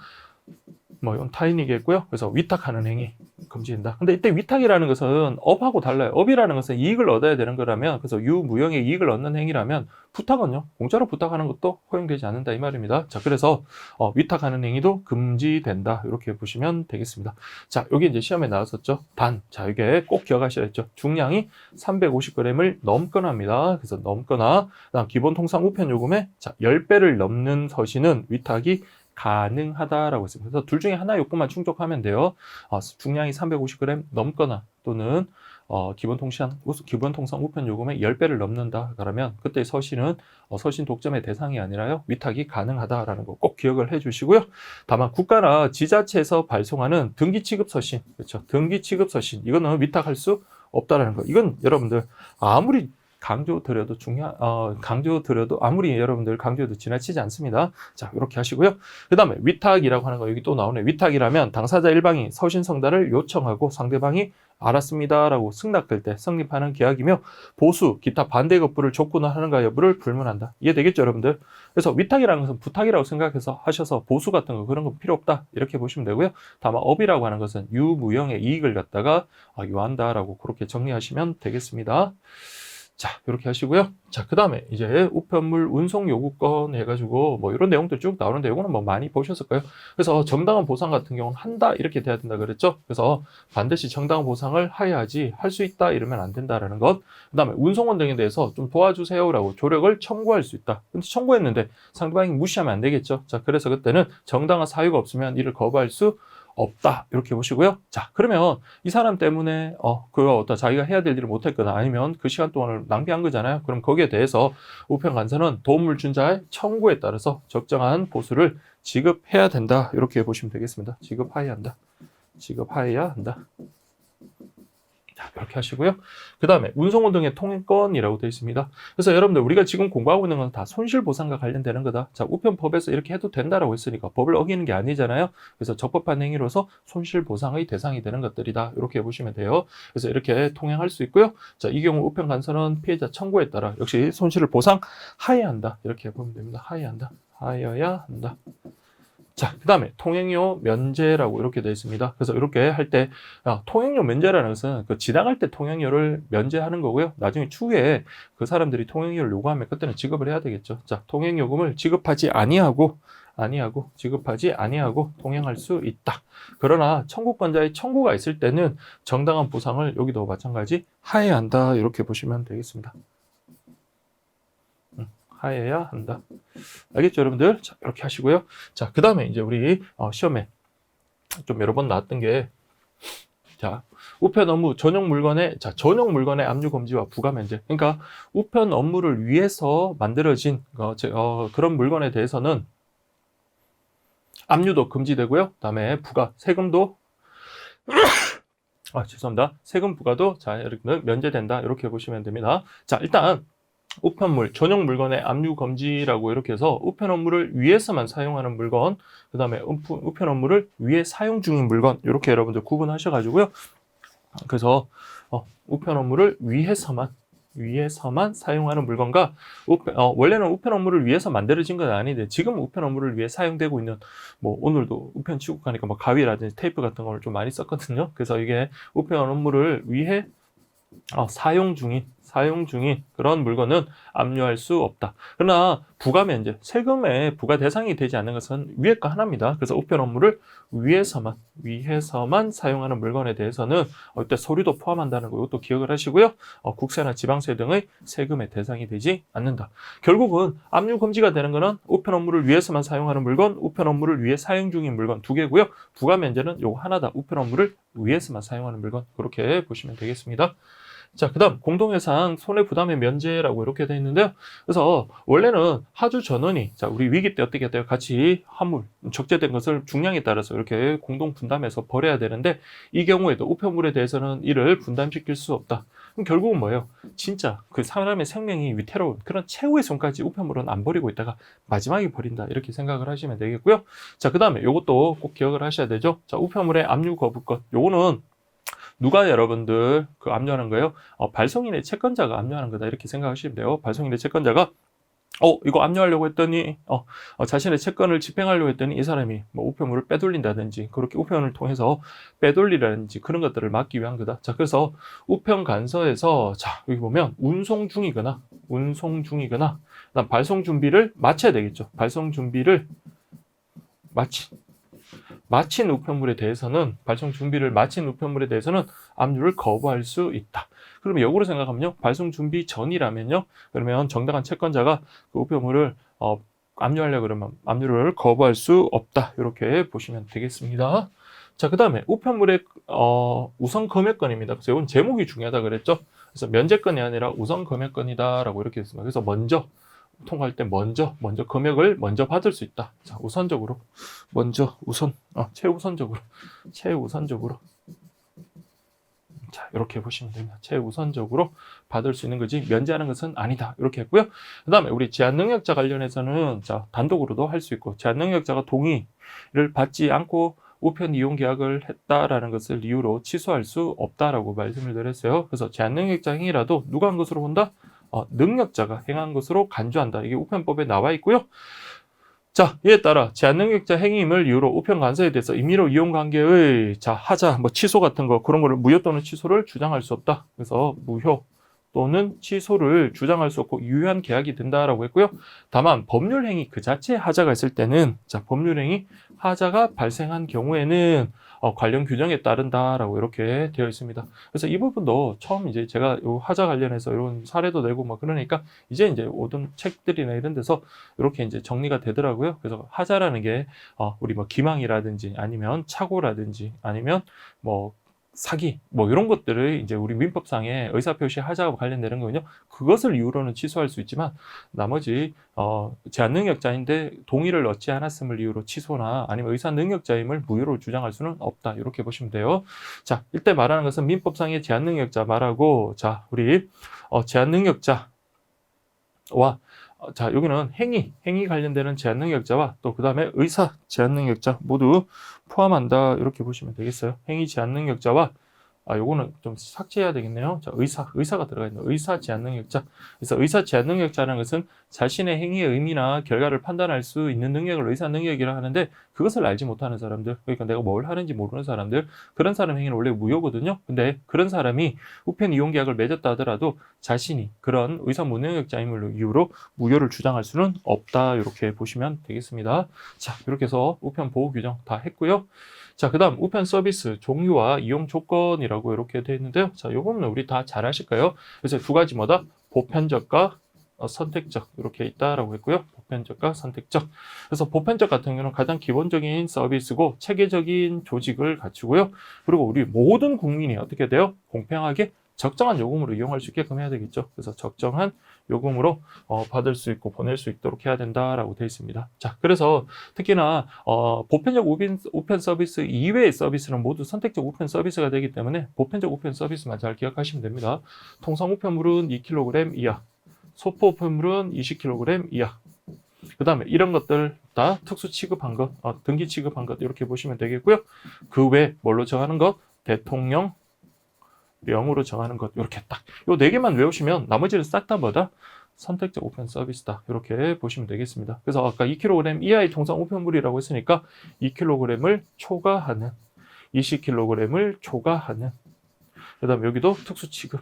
뭐 이건 타인이겠고요. 그래서 위탁하는 행위 금지된다. 근데 이때 위탁이라는 것은 업하고 달라요. 업이라는 것은 이익을 얻어야 되는 거라면, 그래서 유무형의 이익을 얻는 행위라면 부탁은요, 공짜로 부탁하는 것도 허용되지 않는다 이 말입니다. 자, 그래서 위탁하는 행위도 금지된다. 이렇게 보시면 되겠습니다. 자, 여기 이제 시험에 나왔었죠. 단, 자, 이게 꼭 기억하셔야 했죠. 중량이 350g을 넘거나 합니다. 그래서 넘거나, 그다음 기본 통상 우편 요금의 10배를 넘는 서신은 위탁이 가능하다라고 했습니다. 그래서 둘 중에 하나 요건만 충족하면 돼요. 중량이 350g 넘거나 또는 기본 통상 우편 요금의 10배를 넘는다. 그러면 그때 서신은 서신 독점의 대상이 아니라요, 위탁이 가능하다라는 거 꼭 기억을 해주시고요. 다만 국가나 지자체에서 발송하는 등기 취급 서신, 그렇죠? 등기 취급 서신 이거는 위탁할 수 없다라는 거. 이건 여러분들 아무리 강조드려도 아무리 여러분들 강조해도 지나치지 않습니다. 자, 이렇게 하시고요. 그 다음에 위탁이라고 하는 거 여기 또 나오네. 위탁이라면 당사자 일방이 서신 성달을 요청하고 상대방이 알았습니다라고 승낙될 때 성립하는 계약이며 보수, 기타 반대 거부를 조건하는가 여부를 불문한다. 이해되겠죠, 여러분들? 그래서 위탁이라는 것은 부탁이라고 생각해서 하셔서 보수 같은 거 그런 거 필요 없다. 이렇게 보시면 되고요. 다만 업이라고 하는 것은 유무형의 이익을 갖다가 요한다라고 그렇게 정리하시면 되겠습니다. 자, 이렇게 하시고요. 자, 그 다음에 이제 우편물 운송 요구권 해가지고 뭐 이런 내용들 쭉 나오는데 이거는 뭐 많이 보셨을 거예요. 그래서 정당한 보상 같은 경우는 한다 이렇게 돼야 된다 그랬죠. 그래서 반드시 정당한 보상을 해야지 할 수 있다 이러면 안 된다라는 것. 그 다음에 운송원 등에 대해서 좀 도와주세요라고 조력을 청구할 수 있다. 근데 청구했는데 상대방이 무시하면 안 되겠죠. 자, 그래서 그때는 정당한 사유가 없으면 이를 거부할 수 없다. 이렇게 보시고요. 자, 그러면 이 사람 때문에 자기가 해야 될 일을 못했거나 아니면 그 시간 동안을 낭비한 거잖아요. 그럼 거기에 대해서 우편간사는 도움을 준 자의 청구에 따라서 적정한 보수를 지급해야 된다. 이렇게 보시면 되겠습니다. 지급하여야 한다. 지급하여야 한다. 자, 이렇게 하시고요. 그 다음에 운송원 등의 통행권이라고 되어 있습니다. 그래서 여러분들 우리가 지금 공부하고 있는 건 다 손실보상과 관련되는 거다. 자, 우편법에서 이렇게 해도 된다라고 했으니까 법을 어기는 게 아니잖아요. 그래서 적법한 행위로서 손실보상의 대상이 되는 것들이다. 이렇게 보시면 돼요. 그래서 이렇게 통행할 수 있고요. 자, 이 경우 우편간사는 피해자 청구에 따라 역시 손실을 보상하여야 한다. 이렇게 보면 됩니다. 하여야 한다. 하여야 한다. 자, 그 다음에 통행료 면제라고 이렇게 되어 있습니다. 그래서 이렇게 할 때 통행료 면제라는 것은 그 지나갈 때 통행료를 면제하는 거고요. 나중에 추후에 그 사람들이 통행료를 요구하면 그때는 지급을 해야 되겠죠. 자, 통행요금을 지급하지 아니하고 통행할 수 있다. 그러나 청구권자의 청구가 있을 때는 정당한 보상을 여기도 마찬가지 하여야 한다. 이렇게 보시면 되겠습니다. 하여야 한다. 알겠죠, 여러분들? 자, 이렇게 하시고요. 자, 그 다음에 이제 우리 시험에 좀 여러 번 나왔던 게, 자, 우편 업무 전용 물건의 압류 금지와 부가 면제. 그러니까 우편 업무를 위해서 만들어진 그런 물건에 대해서는 압류도 금지되고요. 그다음에 부가, 세금도 죄송합니다. 세금 부과도 이렇게 면제된다. 이렇게 보시면 됩니다. 자, 일단 우편물, 전용 물건의 압류 금지라고 이렇게 해서 우편 업무를 위해서만 사용하는 물건, 그 다음에 우편 업무를 위해 사용 중인 물건, 이렇게 여러분들 구분하셔가지고요. 그래서 우편 업무를 위해서만 사용하는 물건과 원래는 우편 업무를 위해서 만들어진 건 아닌데 지금 우편 업무를 위해 사용되고 있는, 뭐 오늘도 우편 취급하니까 뭐 가위라든지 테이프 같은 걸 좀 많이 썼거든요. 그래서 이게 우편 업무를 위해 사용 중인 그런 물건은 압류할 수 없다. 그러나 부가 면제, 세금의 부과 대상이 되지 않는 것은 위에 거 하나입니다. 그래서 우편 업무를 위해서만 사용하는 물건에 대해서는 이때 서류도 포함한다는 거 이것도 기억을 하시고요. 국세나 지방세 등의 세금의 대상이 되지 않는다. 결국은 압류 금지가 되는 것은 우편 업무를 위해서만 사용하는 물건, 우편 업무를 위해 사용 중인 물건 두 개고요. 부가 면제는 요거 하나다. 우편 업무를 위해서만 사용하는 물건, 그렇게 보시면 되겠습니다. 자, 그다음 공동해상 손해부담의 면제라고 이렇게 돼 있는데요. 그래서 원래는 하주 전원이 자, 우리 위기 때 어떻게 돼요? 같이 화물 적재된 것을 중량에 따라서 이렇게 공동 분담해서 버려야 되는데 이 경우에도 우편물에 대해서는 이를 분담시킬 수 없다. 그럼 결국은 뭐예요? 진짜 그 사람의 생명이 위태로운 그런 최후의 손까지 우편물은 안 버리고 있다가 마지막에 버린다. 이렇게 생각을 하시면 되겠고요. 자, 그다음에 요것도 꼭 기억을 하셔야 되죠. 자, 우편물의 압류 거부권. 요거는 누가 여러분들 그 압류하는 거예요? 발송인의 채권자가 압류하는 거다 이렇게 생각하시면 돼요. 발송인의 채권자가 이거 압류하려고 했더니 자신의 채권을 집행하려고 했더니 이 사람이 뭐 우편물을 빼돌린다든지 그렇게 우편을 통해서 빼돌리라든지 그런 것들을 막기 위한 거다. 자, 그래서 우편 간서에서 자, 여기 보면 운송 중이거나 그다음 발송 준비를 마쳐야 되겠죠. 발송 준비를 마친 우편물에 대해서는 발송 준비를 마친 우편물에 대해서는 압류를 거부할 수 있다. 그러면 역으로 생각하면요. 발송 준비 전이라면요. 그러면 정당한 채권자가 그 우편물을 압류하려고 그러면 압류를 거부할 수 없다. 이렇게 보시면 되겠습니다. 자, 그다음에 우편물의 우선 검역권입니다. 그래서 이건 제목이 중요하다 그랬죠. 그래서 면제권이 아니라 우선 검역권이다라고 이렇게 했습니다. 그래서 먼저 통과할 때 먼저 검역을 먼저 받을 수 있다. 자, 우선적으로 최우선적으로 자, 이렇게 보시면 됩니다. 최우선적으로 받을 수 있는 거지 면제하는 것은 아니다. 이렇게 했고요. 그다음에 우리 제한 능력자 관련해서는 자, 단독으로도 할 수 있고 제한 능력자가 동의를 받지 않고 우편 이용 계약을 했다라는 것을 이유로 취소할 수 없다라고 말씀을 드렸어요. 그래서 제한 능력자 행위라도 누가 한 것으로 본다? 능력자가 행한 것으로 간주한다. 이게 우편법에 나와 있고요. 자, 이에 따라 제한 능력자 행위임을 이유로 우편 간서에 대해서 임의로 이용 관계의 하자, 취소 같은 거 그런 거를 무효 또는 취소를 주장할 수 없다. 그래서 무효 또는 취소를 주장할 수 없고 유효한 계약이 된다라고 했고요. 다만 법률 행위 그 자체에 하자가 있을 때는 법률 행위 하자가 발생한 경우에는 관련 규정에 따른다라고 이렇게 되어 있습니다. 그래서 이 부분도 처음 이제 제가 요 하자 관련해서 이런 사례도 내고 그러니까 이제 모든 책들이나 이런 데서 이렇게 이제 정리가 되더라고요. 그래서 하자라는 게 우리 기망이라든지 아니면 착오라든지 아니면 사기 이런 것들을 이제 우리 민법상의 의사표시 하자와 관련되는 거거든요. 그것을 이유로는 취소할 수 있지만 나머지 제한 능력자인데 동의를 얻지 않았음을 이유로 취소나 아니면 의사 능력자임을 무효로 주장할 수는 없다. 이렇게 보시면 돼요. 자, 이때 말하는 것은 민법상의 제한 능력자 말하고 자, 우리 제한 능력자와 자, 여기는 행위 관련되는 제한 능력자와 또 그 다음에 의사 제한 능력자 모두 포함한다. 이렇게 보시면 되겠어요. 행위 제한 능력자와 요거는 좀 삭제해야 되겠네요. 자, 의사가 들어가 있는 의사 제한 능력자. 그래서 의사 제한 능력자라는 것은 자신의 행위의 의미나 결과를 판단할 수 있는 능력을 의사 능력이라 하는데 그것을 알지 못하는 사람들, 그러니까 내가 뭘 하는지 모르는 사람들, 그런 사람 행위는 원래 무효거든요. 근데 그런 사람이 우편 이용 계약을 맺었다 하더라도 자신이 그런 의사 무능력자임을 이유로 무효를 주장할 수는 없다. 이렇게 보시면 되겠습니다. 자, 이렇게 해서 우편 보호 규정 다 했고요. 자, 그 다음 우편 서비스 종류와 이용 조건이라고 이렇게 되어 있는데요. 자, 요거는 우리 다 잘 아실까요? 그래서 두 가지 뭐다? 보편적과 선택적 이렇게 있다라고 했고요. 보편적과 선택적. 그래서 보편적 같은 경우는 가장 기본적인 서비스고 체계적인 조직을 갖추고요. 그리고 우리 모든 국민이 어떻게 돼요? 공평하게 적정한 요금으로 이용할 수 있게끔 해야 되겠죠. 그래서 적정한 요금으로 받을 수 있고 보낼 수 있도록 해야 된다라고 되어 있습니다. 자, 그래서 특히나 보편적 우편 서비스 이외의 서비스는 모두 선택적 우편 서비스가 되기 때문에 보편적 우편 서비스만 잘 기억하시면 됩니다. 통상 우편물은 2kg 이하, 소포 우편물은 20kg 이하. 그 다음에 이런 것들 다 특수 취급한 것, 등기 취급한 것 이렇게 보시면 되겠고요. 그 외 뭘로 정하는 것? 대통령 명으로 정하는 것 이렇게 딱 요 네 개만 외우시면 나머지는 싹 다 뭐다? 선택적 우편 서비스다. 이렇게 보시면 되겠습니다. 그래서 아까 2kg 이하의 통상 우편물이라고 했으니까 2kg을 초과하는 20kg을 초과하는 그 다음에 여기도 특수 취급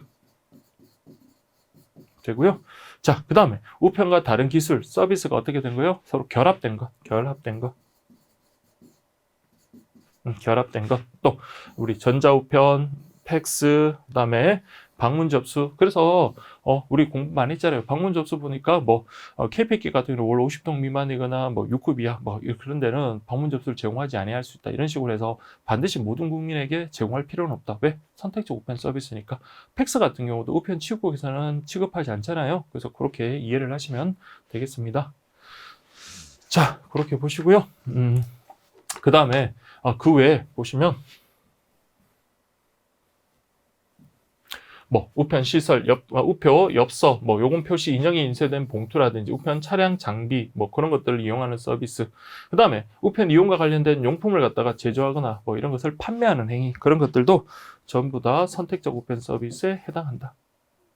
되고요. 자, 그 다음에 우편과 다른 기술, 서비스가 어떻게 된 거예요? 서로 결합된 것. 결합된 것. 또 우리 전자우편, 팩스, 그다음에 방문 접수. 그래서 우리 공부 많이 했잖아요. 방문 접수 보니까 뭐 KPK 같은 경우는 월 50동 미만이거나 뭐 6급 이하 뭐 그런 데는 방문 접수를 제공하지 아니할 수 있다. 이런 식으로 해서 반드시 모든 국민에게 제공할 필요는 없다. 왜? 선택적 우편 서비스니까. 팩스 같은 경우도 우편 취급국에서는 취급하지 않잖아요. 그래서 그렇게 이해를 하시면 되겠습니다. 자, 그렇게 보시고요. 그 다음에 그 외에 보시면 뭐 우편 시설, 우표, 엽서, 뭐 요금 표시 인형이 인쇄된 봉투라든지 우편 차량 장비, 뭐 그런 것들을 이용하는 서비스. 그 다음에 우편 이용과 관련된 용품을 갖다가 제조하거나 뭐 이런 것을 판매하는 행위, 그런 것들도 전부 다 선택적 우편 서비스에 해당한다.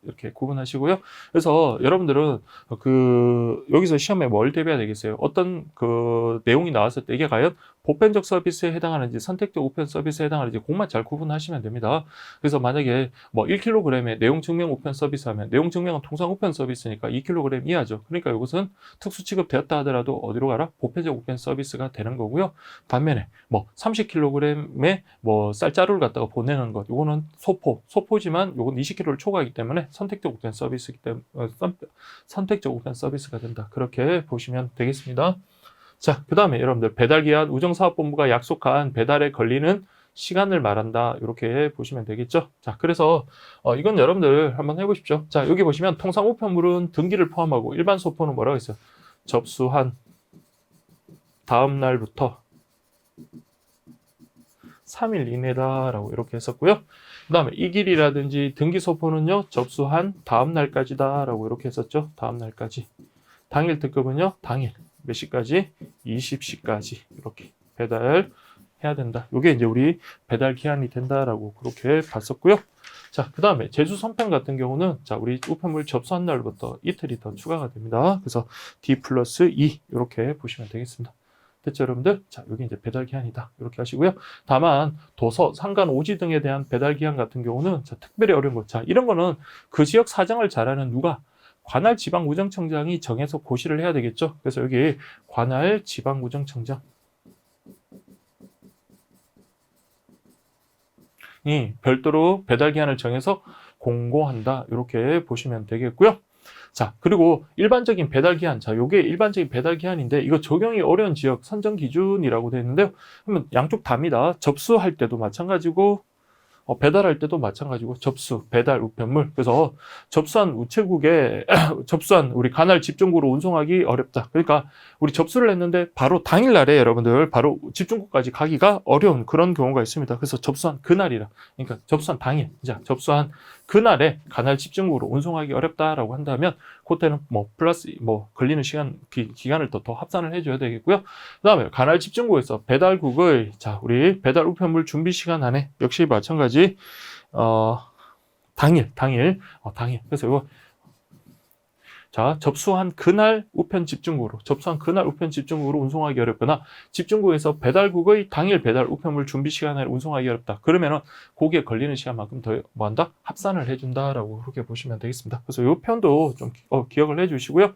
이렇게 구분하시고요. 그래서 여러분들은 여기서 시험에 뭘 대비해야 되겠어요? 어떤 내용이 나왔을 때 이게 과연 보편적 서비스에 해당하는지 선택적 우편 서비스에 해당하는지 그것만 잘 구분하시면 됩니다. 그래서 만약에 뭐 1kg의 내용 증명 우편 서비스 하면 내용 증명은 통상 우편 서비스니까 2kg 이하죠. 그러니까 이것은 특수 취급되었다 하더라도 어디로 가라? 보편적 우편 서비스가 되는 거고요. 반면에 뭐 30kg의 뭐 쌀자루를 갖다가 보내는 것, 이거는 소포지만 이건 20kg를 초과하기 때문에 선택적 우편 서비스이기 때문에 선택적 우편 서비스가 된다. 그렇게 보시면 되겠습니다. 자, 그 다음에 여러분들 배달기한 우정사업본부가 약속한 배달에 걸리는 시간을 말한다. 이렇게 보시면 되겠죠. 자, 그래서 이건 여러분들 한번 해보십시오. 자, 여기 보시면 통상 우편물은 등기를 포함하고 일반 소포는 뭐라고 했어요? 접수한 다음 날부터 3일 이내다라고 이렇게 했었고요. 그 다음에 이 길이라든지 등기 소포는요, 접수한 다음 날까지다라고 이렇게 했었죠. 다음 날까지. 당일 특급은요, 당일. 몇 시까지? 20시까지 이렇게 배달해야 된다. 이게 이제 우리 배달 기한이 된다라고 그렇게 봤었고요. 자, 그 다음에 제주 선편 같은 경우는 자, 우리 우편물 접수한 날부터 이틀이 더 추가가 됩니다. 그래서 D+2 이렇게 보시면 되겠습니다. 됐죠, 여러분들? 자, 여기 이제 배달 기한이다. 이렇게 하시고요. 다만 도서, 상간, 오지 등에 대한 배달 기한 같은 경우는 자, 특별히 어려운 것. 자, 이런 거는 그 지역 사정을 잘 아는 누가 관할 지방우정청장이 정해서 고시를 해야 되겠죠. 그래서 여기 관할 지방우정청장이 별도로 배달 기한을 정해서 공고한다. 이렇게 보시면 되겠고요. 자, 그리고 일반적인 배달 기한. 자, 요게 일반적인 배달 기한인데 이거 적용이 어려운 지역 선정 기준이라고 되어 있는데요. 그러면 양쪽 답니다. 접수할 때도 마찬가지고 배달할 때도 마찬가지고 접수, 배달, 우편물. 그래서 접수한 우체국에 접수한 우리 관할 집중구로 운송하기 어렵다. 그러니까 우리 접수를 했는데 바로 당일날에 여러분들 바로 집중구까지 가기가 어려운 그런 경우가 있습니다. 그래서 접수한 그날이라. 그러니까 접수한 당일, 자, 접수한 그날에 관할 집중구로 운송하기 어렵다라고 한다면 그때는 뭐 플러스 뭐 걸리는 시간 기간을 더 합산을 해줘야 되겠고요. 그다음에 관할 집중구에서 배달국의 자, 우리 배달 우편물 준비 시간 안에 역시 마찬가지 당일. 그래서 이거 자, 접수한 그날 우편 집중구로 운송하기 어렵거나 집중구에서 배달국의 당일 배달 우편물 준비 시간에 운송하기 어렵다. 그러면은 거기에 걸리는 시간만큼 더 뭐한다? 합산을 해준다라고 그렇게 보시면 되겠습니다. 그래서 이 표현도 좀 기억을 해주시고요.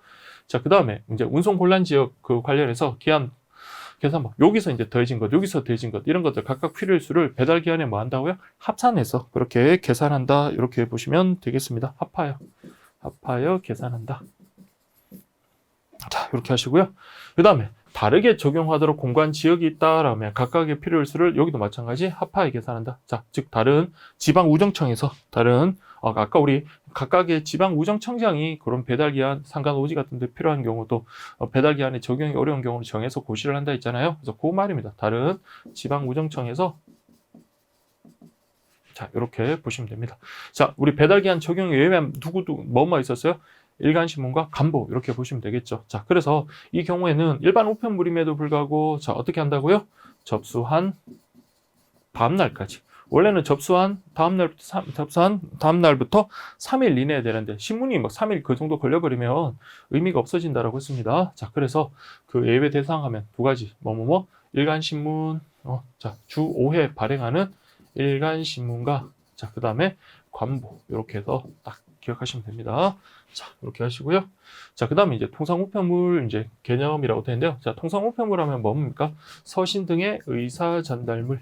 자, 그 다음에 이제 운송 곤란 지역 관련해서 기한 계산 여기서 이제 더해진 것, 여기서 더해진 것 이런 것들 각각 필요할 수를 배달 기한에 뭐 한다고요? 합산해서 그렇게 계산한다. 이렇게 보시면 되겠습니다. 합하여 계산한다. 자, 이렇게 하시고요. 그 다음에 다르게 적용하도록 공간 지역이 있다라면 각각의 필요할 수를 여기도 마찬가지 합하여 계산한다. 자, 즉 다른 지방우정청에서 다른 아까 우리 각각의 지방우정청장이 그런 배달기한 상간오지 같은 데 필요한 경우도 배달기한에 적용이 어려운 경우는 정해서 고시를 한다 했잖아요. 그래서 그 말입니다. 다른 지방우정청에서 자, 이렇게 보시면 됩니다. 자, 우리 배달기한 적용에 의하면 뭐뭐 있었어요? 일간신문과 간보 이렇게 보시면 되겠죠. 자, 그래서 이 경우에는 일반 우편물임에도 불구하고 자, 어떻게 한다고요? 접수한 다음 날까지. 원래는 접수한 다음 날부터 3일 이내에 되는데 신문이 뭐 3일 그 정도 걸려버리면 의미가 없어진다라고 했습니다. 자, 그래서 그 예외 대상하면 두 가지 일간신문 자, 주 5회 발행하는 일간신문과 자, 그 다음에 관보 이렇게 해서 딱 기억하시면 됩니다. 자, 이렇게 하시고요. 자, 그 다음에 이제 통상우편물 이제 개념이라고 되는데요. 자, 통상우편물 하면 뭡니까? 서신 등의 의사 전달물.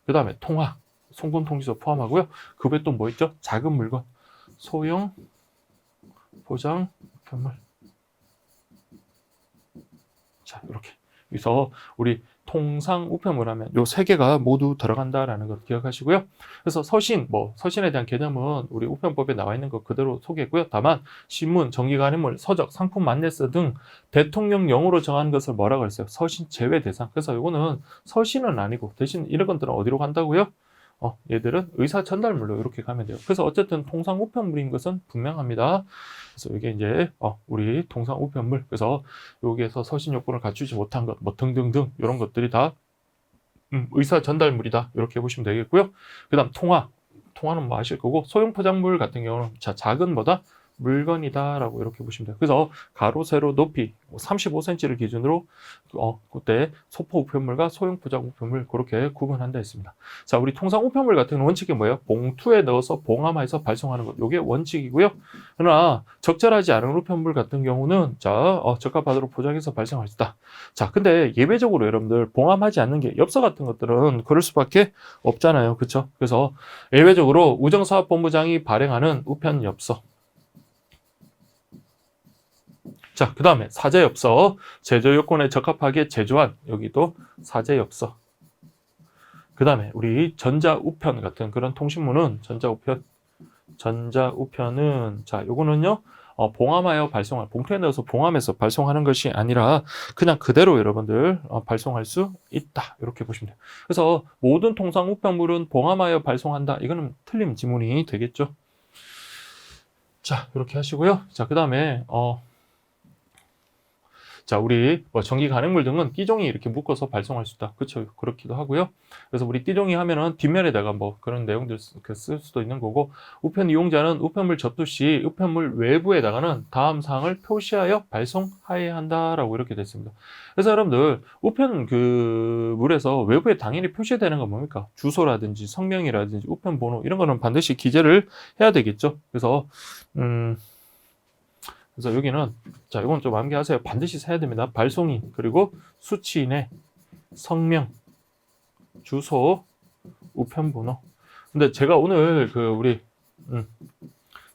그 다음에 통화, 송금통지서 포함하고요. 그 외에 또 뭐 있죠? 작은 물건, 소형 포장 우편물. 자, 이렇게. 그래서 우리 통상 우편물 하면 요 세 개가 모두 들어간다라는 걸 기억하시고요. 그래서 서신, 서신에 대한 개념은 우리 우편법에 나와 있는 것 그대로 소개했고요. 다만 신문, 정기간행물, 서적, 상품 안내서 등 대통령령으로 정하는 것을 뭐라고 했어요? 서신 제외 대상. 그래서 요거는 서신은 아니고 대신 이런 것들은 어디로 간다고요? 얘들은 의사 전달물로 이렇게 가면 돼요. 그래서 어쨌든 통상 우편물인 것은 분명합니다. 그래서 이게 이제 우리 통상 우편물. 그래서 여기에서 서신 요건을 갖추지 못한 것, 뭐 등등등 이런 것들이 다 의사 전달물이다. 이렇게 보시면 되겠고요. 그다음 통화는 뭐 아실 거고 소형 포장물 같은 경우는 작은 뭐다? 물건이다라고 이렇게 보시면 돼요. 그래서 가로, 세로, 높이 35cm를 기준으로 그때 소포 우편물과 소형 포장 우편물 그렇게 구분한다 했습니다. 자, 우리 통상 우편물 같은 원칙이 뭐예요? 봉투에 넣어서 봉함해서 발송하는 것. 이게 원칙이고요. 그러나 적절하지 않은 우편물 같은 경우는 적합하도록 포장해서 발송할 수 있다. 자, 근데 예외적으로 여러분들 봉함하지 않는 게 엽서 같은 것들은 그럴 수밖에 없잖아요. 그렇죠? 그래서 예외적으로 우정사업본부장이 발행하는 우편 엽서. 자, 그 다음에 사제엽서, 제조 요건에 적합하게 제조한 여기도 사제엽서. 그 다음에 우리 전자우편 같은 그런 통신물은 전자우편은 요거는요 봉함하여 봉투에 넣어서 봉함해서 발송하는 것이 아니라 그냥 그대로 여러분들 발송할 수 있다 이렇게 보시면 돼요. 그래서 모든 통상 우편물은 봉함하여 발송한다. 이거는 틀린 지문이 되겠죠. 자, 이렇게 하시고요. 자, 그 다음에 자, 우리 전기 간행물 등은 띠종이 이렇게 묶어서 발송할 수 있다. 그렇죠? 그렇기도 하고요. 그래서 우리 띠종이 하면은 뒷면에다가 그런 내용들 쓸 수도 있는 거고, 우편 이용자는 우편물 접수 시 우편물 외부에다가는 다음 사항을 표시하여 발송하여야 한다라고 이렇게 됐습니다. 그래서 여러분들 우편 물에서 외부에 당연히 표시되는 건 뭡니까? 주소라든지 성명이라든지 우편 번호 이런 거는 반드시 기재를 해야 되겠죠. 그래서 여기는 이건 좀 암기하세요. 반드시 해야 됩니다. 발송인 그리고 수취인의 성명, 주소, 우편번호. 근데 제가 오늘 우리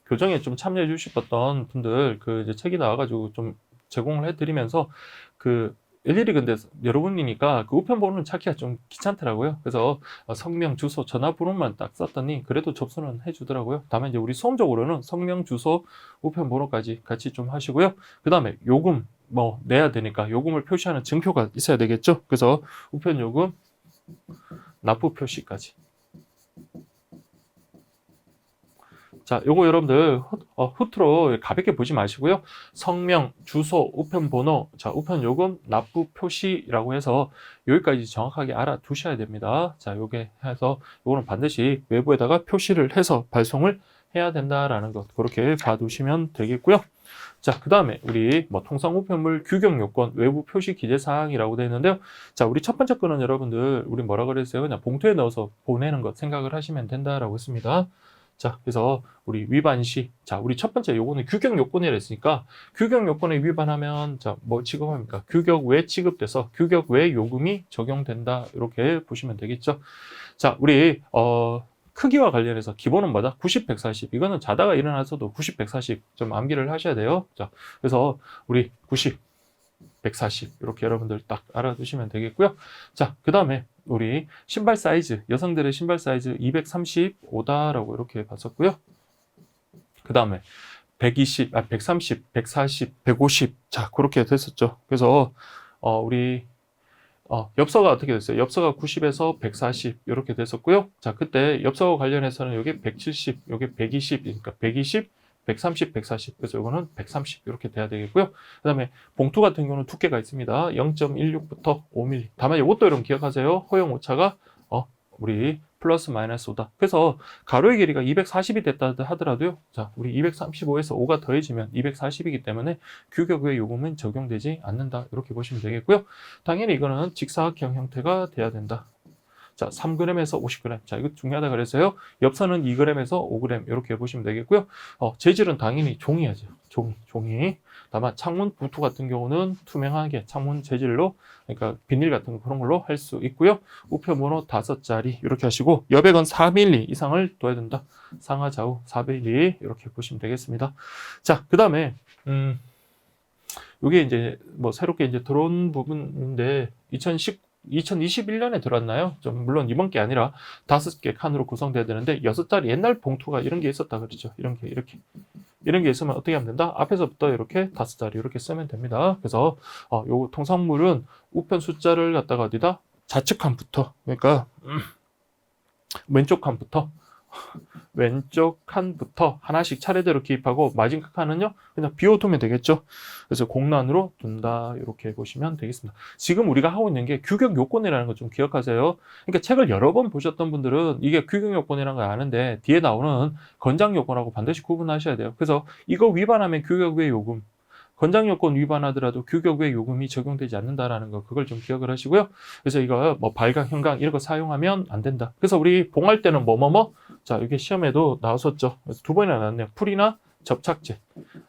교정에 좀 참여해 주셨던 분들 이제 책이 나와가지고 좀 제공을 해드리면서 일일이 근데 여러분이니까 우편번호는 찾기가 좀 귀찮더라고요. 그래서 성명, 주소, 전화번호만 딱 썼더니 그래도 접수는 해주더라고요. 다만 이제 우리 수험적으로는 성명, 주소, 우편번호까지 같이 좀 하시고요. 그 다음에 요금 내야 되니까 요금을 표시하는 증표가 있어야 되겠죠. 그래서 우편요금 납부 표시까지. 자, 요거 여러분들 후트로 가볍게 보지 마시고요. 성명, 주소, 우편번호, 우편요금, 납부 표시라고 해서 여기까지 정확하게 알아두셔야 됩니다. 자, 요게 해서 요거는 반드시 외부에다가 표시를 해서 발송을 해야 된다라는 것 그렇게 봐두시면 되겠고요. 자, 그 다음에 우리 통상 우편물 규격 요건 외부 표시 기재 사항이라고 되어 있는데요. 자, 우리 첫 번째 거는 여러분들 우리 뭐라 그랬어요? 그냥 봉투에 넣어서 보내는 것 생각을 하시면 된다라고 했습니다. 자, 그래서 우리 위반 시, 우리 첫 번째 요거는 규격 요건이라 했으니까 규격 요건에 위반하면 뭐 취급합니까? 규격 외 취급돼서 규격 외 요금이 적용된다 이렇게 보시면 되겠죠. 자, 우리 크기와 관련해서 기본은 뭐다? 90, 140. 이거는 자다가 일어나서도 90, 140 좀 암기를 하셔야 돼요. 자, 그래서 우리 90, 140 이렇게 여러분들 딱 알아두시면 되겠고요. 자, 그 다음에 우리 신발 사이즈, 여성들의 신발 사이즈 235다라고 이렇게 봤었고요. 그 다음에 120, 130, 140, 150. 자, 그렇게 됐었죠. 그래서 우리 엽서가 어떻게 됐어요? 엽서가 90에서 140 이렇게 됐었고요. 자, 그때 엽서 관련해서는 여기 170, 여기 120, 그러니까 120, 130, 140. 그래서 이거는 130 이렇게 돼야 되겠고요. 그 다음에 봉투 같은 경우는 두께가 있습니다. 0.16부터 5mm. 다만 이것도 여러분 기억하세요. 허용 오차가 우리 플러스 마이너스 5다. 그래서 가로의 길이가 240이 됐다 하더라도요. 자, 우리 235에서 5가 더해지면 240이기 때문에 규격 외 요금은 적용되지 않는다. 이렇게 보시면 되겠고요. 당연히 이거는 직사각형 형태가 돼야 된다. 자, 3g에서 50g. 자, 이거 중요하다 그래서요. 엽서는 2g에서 5g 이렇게 보시면 되겠고요. 재질은 당연히 종이야죠. 종이. 다만 창문 부투 같은 경우는 투명하게 창문 재질로, 그러니까 비닐 같은 거 그런 걸로 할 수 있고요. 우편번호 5자리 이렇게 하시고 여백은 4mm 이상을 둬야 된다. 상하 좌우 4mm 이렇게 보시면 되겠습니다. 자, 그다음에 이게 이제 뭐 새롭게 이제 들어온 부분인데 2021년에 들어왔나요? 좀 물론 이번 게 아니라 5개 칸으로 구성돼야 되는데 6자리 옛날 봉투가 이런 게 있었다 그러죠. 이런 게 이런 게 있으면 어떻게 하면 된다? 앞에서부터 이렇게 5자리 이렇게 쓰면 됩니다. 그래서 요 통상물은 우편 숫자를 갖다가 어디다? 좌측 칸부터, 그러니까 왼쪽 칸부터 하나씩 차례대로 기입하고 마지막 칸은요 그냥 비워두면 되겠죠. 그래서 공란으로 둔다 이렇게 보시면 되겠습니다. 지금 우리가 하고 있는 게 규격 요건이라는 거 좀 기억하세요. 그러니까 책을 여러 번 보셨던 분들은 이게 규격 요건이라는 걸 아는데 뒤에 나오는 건장 요건하고 반드시 구분하셔야 돼요. 그래서 이거 위반하면 규격 외 요금, 건장 요건 위반하더라도 규격 외 요금이 적용되지 않는다라는 거, 그걸 좀 기억을 하시고요. 그래서 이거 뭐 발각, 형광 이런 거 사용하면 안 된다. 그래서 우리 봉할 때는 자, 이게 시험에도 나왔었죠. 그래서 2번이나 나왔네요. 풀이나 접착제.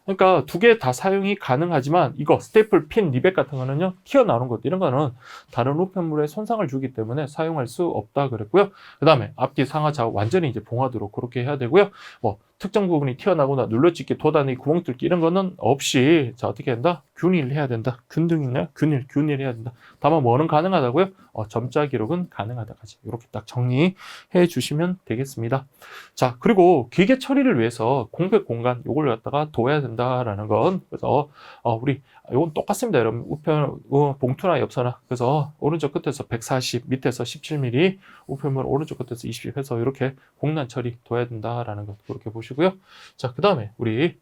그러니까 2개 다 사용이 가능하지만 이거 스테이플, 핀, 리벳 같은 거는요 튀어나오는 것, 이런 거는 다른 우편물에 손상을 주기 때문에 사용할 수 없다 그랬고요. 그 다음에 앞뒤 상하 좌우 완전히 이제 봉하도록 그렇게 해야 되고요. 뭐 특정 부분이 튀어나오거나 눌러찍기, 도단이, 구멍 뚫기 이런 거는 없이, 자, 어떻게 한다? 균일해야 된다. 균등이냐? 균일해야 된다. 다만 뭐는 가능하다고요? 점자 기록은 가능하다까지 이렇게 딱 정리해 주시면 되겠습니다. 자, 그리고 기계 처리를 위해서 공백 공간 요걸 갖다가 둬야 된다라는 건, 그래서 우리 이건 똑같습니다, 여러분. 우편 봉투나 엽서나. 그래서 오른쪽 끝에서 140, 밑에서 17mm, 우편물 오른쪽 끝에서 20 해서 이렇게 공란 처리 둬야 된다라는 것 그렇게 보시고요. 자, 그 다음에 우리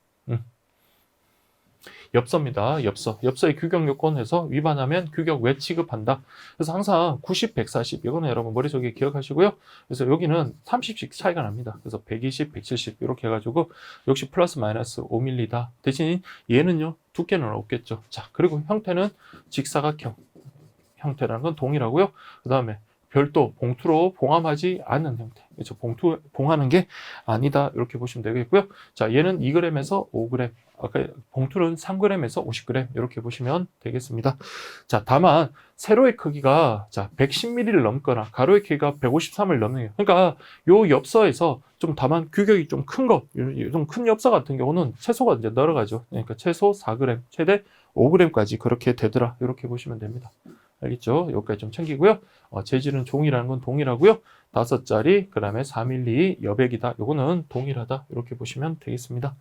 엽서입니다. 엽서의 규격 요건에서 위반하면 규격 외 취급한다. 그래서 항상 90, 140 이거는 여러분 머릿속에 기억하시고요. 그래서 여기는 30씩 차이가 납니다. 그래서 120, 170 이렇게 해가지고 역시 플러스 마이너스 5mm다. 대신 얘는요 두께는 없겠죠. 자, 그리고 형태는 직사각형 형태라는 건 동일하고요. 그 다음에 별도 봉투로 봉함하지 않는 형태. 그렇죠. 봉투 봉하는 게 아니다. 이렇게 보시면 되겠고요. 자, 얘는 2g에서 5g. 아까 봉투는 3g에서 50g. 이렇게 보시면 되겠습니다. 자, 다만 세로의 크기가 자, 110mm를 넘거나 가로의 크기가 153을 넘는 게. 그러니까 요 엽서에서 좀 다만 규격이 좀 큰 거, 좀 큰 엽서 같은 경우는 채소가 이제 늘어가죠. 그러니까 최소 4g, 최대 5g까지 그렇게 되더라. 이렇게 보시면 됩니다. 알겠죠? 여기까지 좀 챙기고요. 재질은 종이라는 건 동일하고요. 5자리, 그 다음에 4mm 여백이다. 요거는 동일하다. 이렇게 보시면 되겠습니다.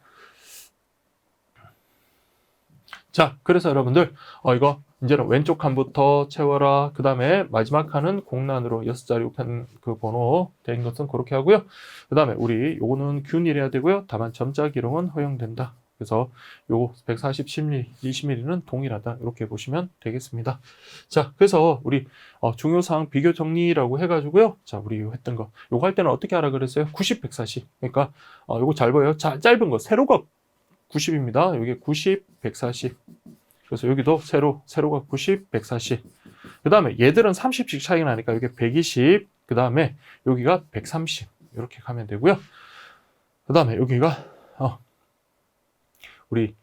자, 그래서 여러분들, 이거 이제는 왼쪽 칸부터 채워라. 그 다음에 마지막 칸은 공란으로 6자리 우편 그 번호 된 것은 그렇게 하고요. 그 다음에 우리 요거는 균일해야 되고요. 다만 점자 기록은 허용된다. 그래서 요 140, 10mm, 20mm는 동일하다. 이렇게 보시면 되겠습니다. 자, 그래서 우리 중요사항 비교 정리라고 해가지고요. 자, 우리 했던 거. 요거 할 때는 어떻게 하라 그랬어요? 90, 140. 그러니까 요거 잘 보여요. 자, 짧은 거 세로가 90입니다. 여기 90, 140. 그래서 여기도 세로가 90, 140. 그 다음에 얘들은 30씩 차이가 나니까 여기 120. 그 다음에 여기가 130. 이렇게 가면 되고요. 그 다음에 여기가 우리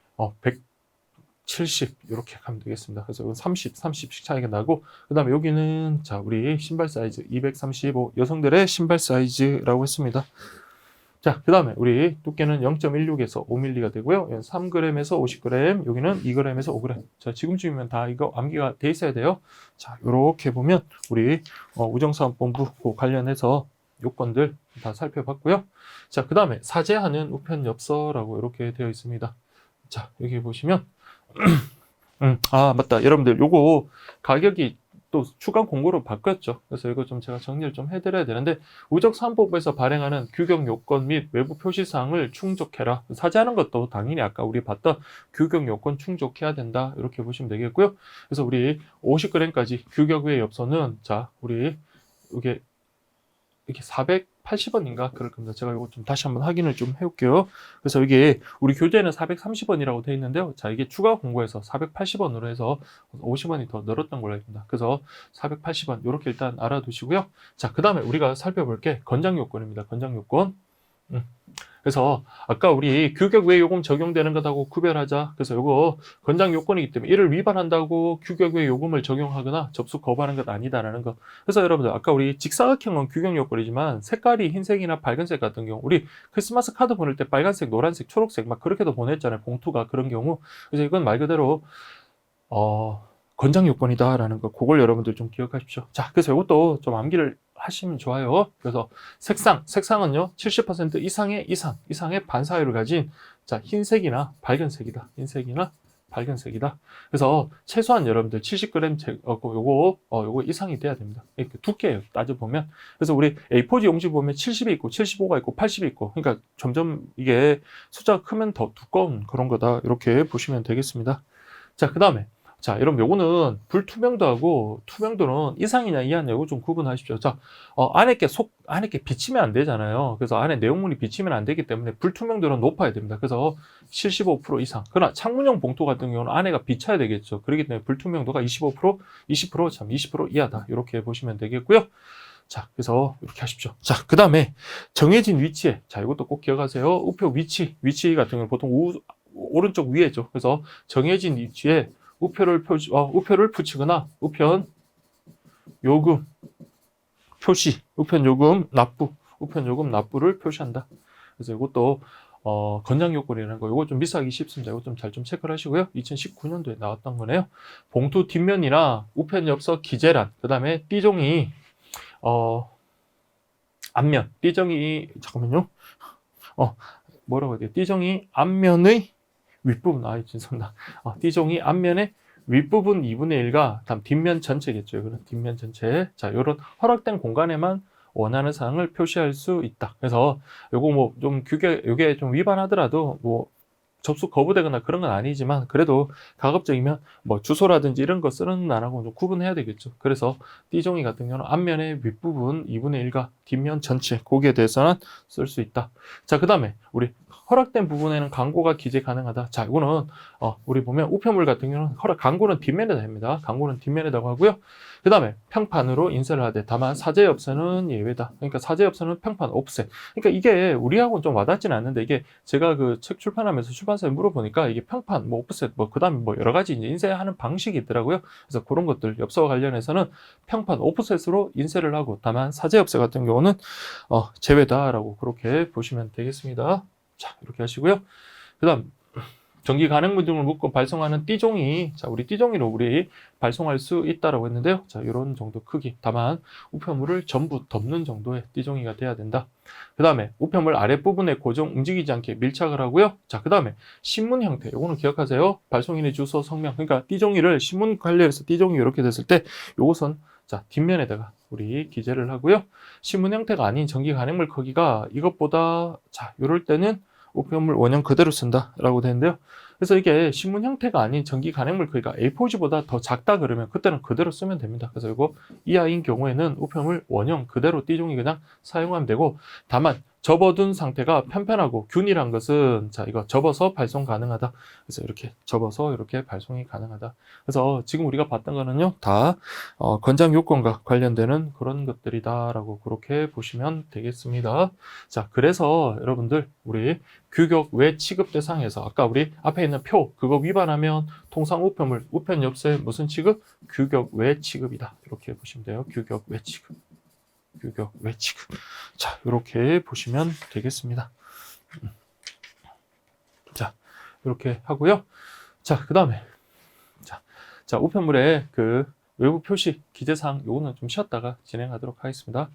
170 이렇게 가면 되겠습니다. 그래서 이건 30씩 차이가 나고, 그 다음에 여기는 자, 우리 신발 사이즈 235 여성들의 신발 사이즈라고 했습니다. 자, 그 다음에 우리 두께는 0.16에서 5mm가 되고요. 3g에서 50g, 여기는 2g에서 5g. 자, 지금쯤이면 다 이거 암기가 돼 있어야 돼요. 자, 이렇게 보면 우리 우정사업본부 관련해서 요건들 다 살펴봤고요. 자, 그 다음에 사제하는 우편 엽서라고 이렇게 되어 있습니다. 자, 여기 보시면 맞다. 여러분들 요거 가격이 또 추가 공고로 바뀌었죠. 그래서 이거 좀 제가 정리를 좀 해드려야 되는데, 우적사업본부에서 발행하는 규격 요건 및 외부 표시사항을 충족해라. 사제하는 것도 당연히 아까 우리 봤던 규격 요건 충족해야 된다. 이렇게 보시면 되겠고요. 그래서 우리 50g까지 규격 외 엽서는 자, 우리 이게 이렇게 480원인가 그럴 겁니다. 제가 이거 좀 다시 한번 확인을 좀 해볼게요. 그래서 이게 우리 교재는 430원이라고 되어 있는데요. 자, 이게 추가 공고에서 480원으로 해서 50원이 더 늘었던 걸로 알겠습니다. 그래서 480원 이렇게 일단 알아두시고요. 자, 그 다음에 우리가 살펴볼 게 건장 요건입니다. 건장 요건. 그래서 아까 우리 규격 외 요금 적용되는 것하고 구별하자. 그래서 요거 건장 요건이기 때문에 이를 위반한다고 규격 외 요금을 적용하거나 접수 거부하는 것 아니다라는 거. 그래서 여러분들 아까 우리 직사각형은 규격 요건이지만 색깔이 흰색이나 빨간색 같은 경우 우리 크리스마스 카드 보낼 때 빨간색, 노란색, 초록색 막 그렇게도 보냈잖아요. 봉투가 그런 경우. 그래서 이건 말 그대로 건장 요건이다라는 거. 그걸 여러분들 좀 기억하십시오. 자, 그래서 이것도 좀 암기를 하시면 좋아요. 그래서 색상은요 70% 이상의 반사율을 가진 자 흰색이나 밝은색이다. 흰색이나 밝은색이다. 그래서 최소한 여러분들 70g 요거 이상이 돼야 됩니다. 이렇게 두께예요. 따져 보면. 그래서 우리 A4지 용지 보면 70이 있고 75가 있고 80이 있고. 그러니까 점점 이게 숫자가 크면 더 두꺼운 그런 거다. 이렇게 보시면 되겠습니다. 자, 그다음에 자, 여러분, 요거는 불투명도하고 투명도는 이상이냐 이하냐 요거 좀 구분하십시오. 자, 안에 게 비치면 안 되잖아요. 그래서 안에 내용물이 비치면 안 되기 때문에 불투명도는 높아야 됩니다. 그래서 75% 이상. 그러나 창문형 봉투 같은 경우는 안에가 비쳐야 되겠죠. 그렇기 때문에 불투명도가 25%, 20% 이하다. 이렇게 보시면 되겠고요. 자, 그래서 이렇게 하십시오. 자, 그 다음에 정해진 위치에, 자, 이것도 꼭 기억하세요. 우표 위치 같은 경우는 보통 오른쪽 위에죠. 그래서 정해진 위치에 우표를 붙이거나 우편 요금 표시, 우편 요금 납부를 표시한다. 그래서 이것도 건장 요건이라는 거, 이거 좀 미스하기 쉽습니다. 이거 좀 잘 좀 체크를 하시고요. 2019년도에 나왔던 거네요. 봉투 뒷면이나 우편 엽서 기재란, 그 다음에 띠종이 앞면, 띠종이 잠깐만요. 뭐라고 해야 돼요? 띠종이 앞면의 윗부분, 죄송합니다. 띠종이 앞면의 윗부분 2분의 1가 다음 뒷면 전체겠죠. 이거는 뒷면 전체. 자, 요런 허락된 공간에만 원하는 사항을 표시할 수 있다. 그래서 요거 뭐 좀 요게 좀 위반하더라도 뭐 접수 거부되거나 그런 건 아니지만 그래도 가급적이면 뭐 주소라든지 이런 거 쓰는 날하고 좀 구분해야 되겠죠. 그래서 띠종이 같은 경우는 앞면의 윗부분 2분의 1가 뒷면 전체 거기에 대해서는 쓸 수 있다. 자, 그 다음에 우리 허락된 부분에는 광고가 기재 가능하다. 자, 이거는 우리 보면 우편물 같은 경우는 광고는 뒷면에다 합니다. 광고는 뒷면에다고 하고요. 그 다음에 평판으로 인쇄를 하되 다만 사제 엽서는 예외다. 그러니까 사제 엽서는 평판 옵셋. 그러니까 이게 우리하고는 좀 와닿지는 않는데 이게 제가 그 책 출판하면서 출판사에 물어보니까 이게 평판, 뭐 옵셋, 뭐 그 다음에 뭐 여러 가지 이제 인쇄하는 방식이 있더라고요. 그래서 그런 것들 엽서와 관련해서는 평판 옵셋으로 인쇄를 하고 다만 사제 엽서 같은 경우는 제외다라고 그렇게 보시면 되겠습니다. 자, 이렇게 하시고요. 그 다음 정기 간행물 등을 묶고 발송하는 띠종이, 자, 우리 띠종이로 우리 발송할 수 있다라고 했는데요. 자, 이런 정도 크기. 다만 우편물을 전부 덮는 정도의 띠종이가 돼야 된다. 그 다음에 우편물 아랫부분에 고정 움직이지 않게 밀착을 하고요. 자, 그 다음에 신문 형태. 요거는 기억하세요. 발송인의 주소, 성명. 그러니까 띠종이를 신문 관련해서 띠종이 이렇게 됐을 때 요것은 자, 뒷면에다가 우리 기재를 하고요. 신문 형태가 아닌 정기 간행물 크기가 이것보다 자, 이럴 때는 우편물 원형 그대로 쓴다라고 되는데요. 그래서 이게 신문 형태가 아닌 정기 간행물 크기가 A4지보다 더 작다 그러면 그때는 그대로 쓰면 됩니다. 그래서 이거 이하인 경우에는 우편물 원형 그대로 띠종이 그냥 사용하면 되고, 다만 접어둔 상태가 편편하고 균일한 것은 자, 이거 접어서 발송 가능하다. 그래서 이렇게 접어서 이렇게 발송이 가능하다. 그래서 지금 우리가 봤던 거는요, 다 건장 요건과 관련되는 그런 것들이다라고 그렇게 보시면 되겠습니다. 자, 그래서 여러분들 우리 규격 외 취급 대상에서 아까 우리 앞에 있는 표 그거 위반하면 통상 우편물 우편 엽서에 무슨 취급? 규격 외 취급이다. 이렇게 보시면 돼요. 규격 외 취급. 규격 외 취급. 자, 이렇게 보시면 되겠습니다. 자, 이렇게 하고요. 자, 그 다음에 자, 우편물의 그 외부 표시 기재사항 요거는 좀 쉬었다가 진행하도록 하겠습니다.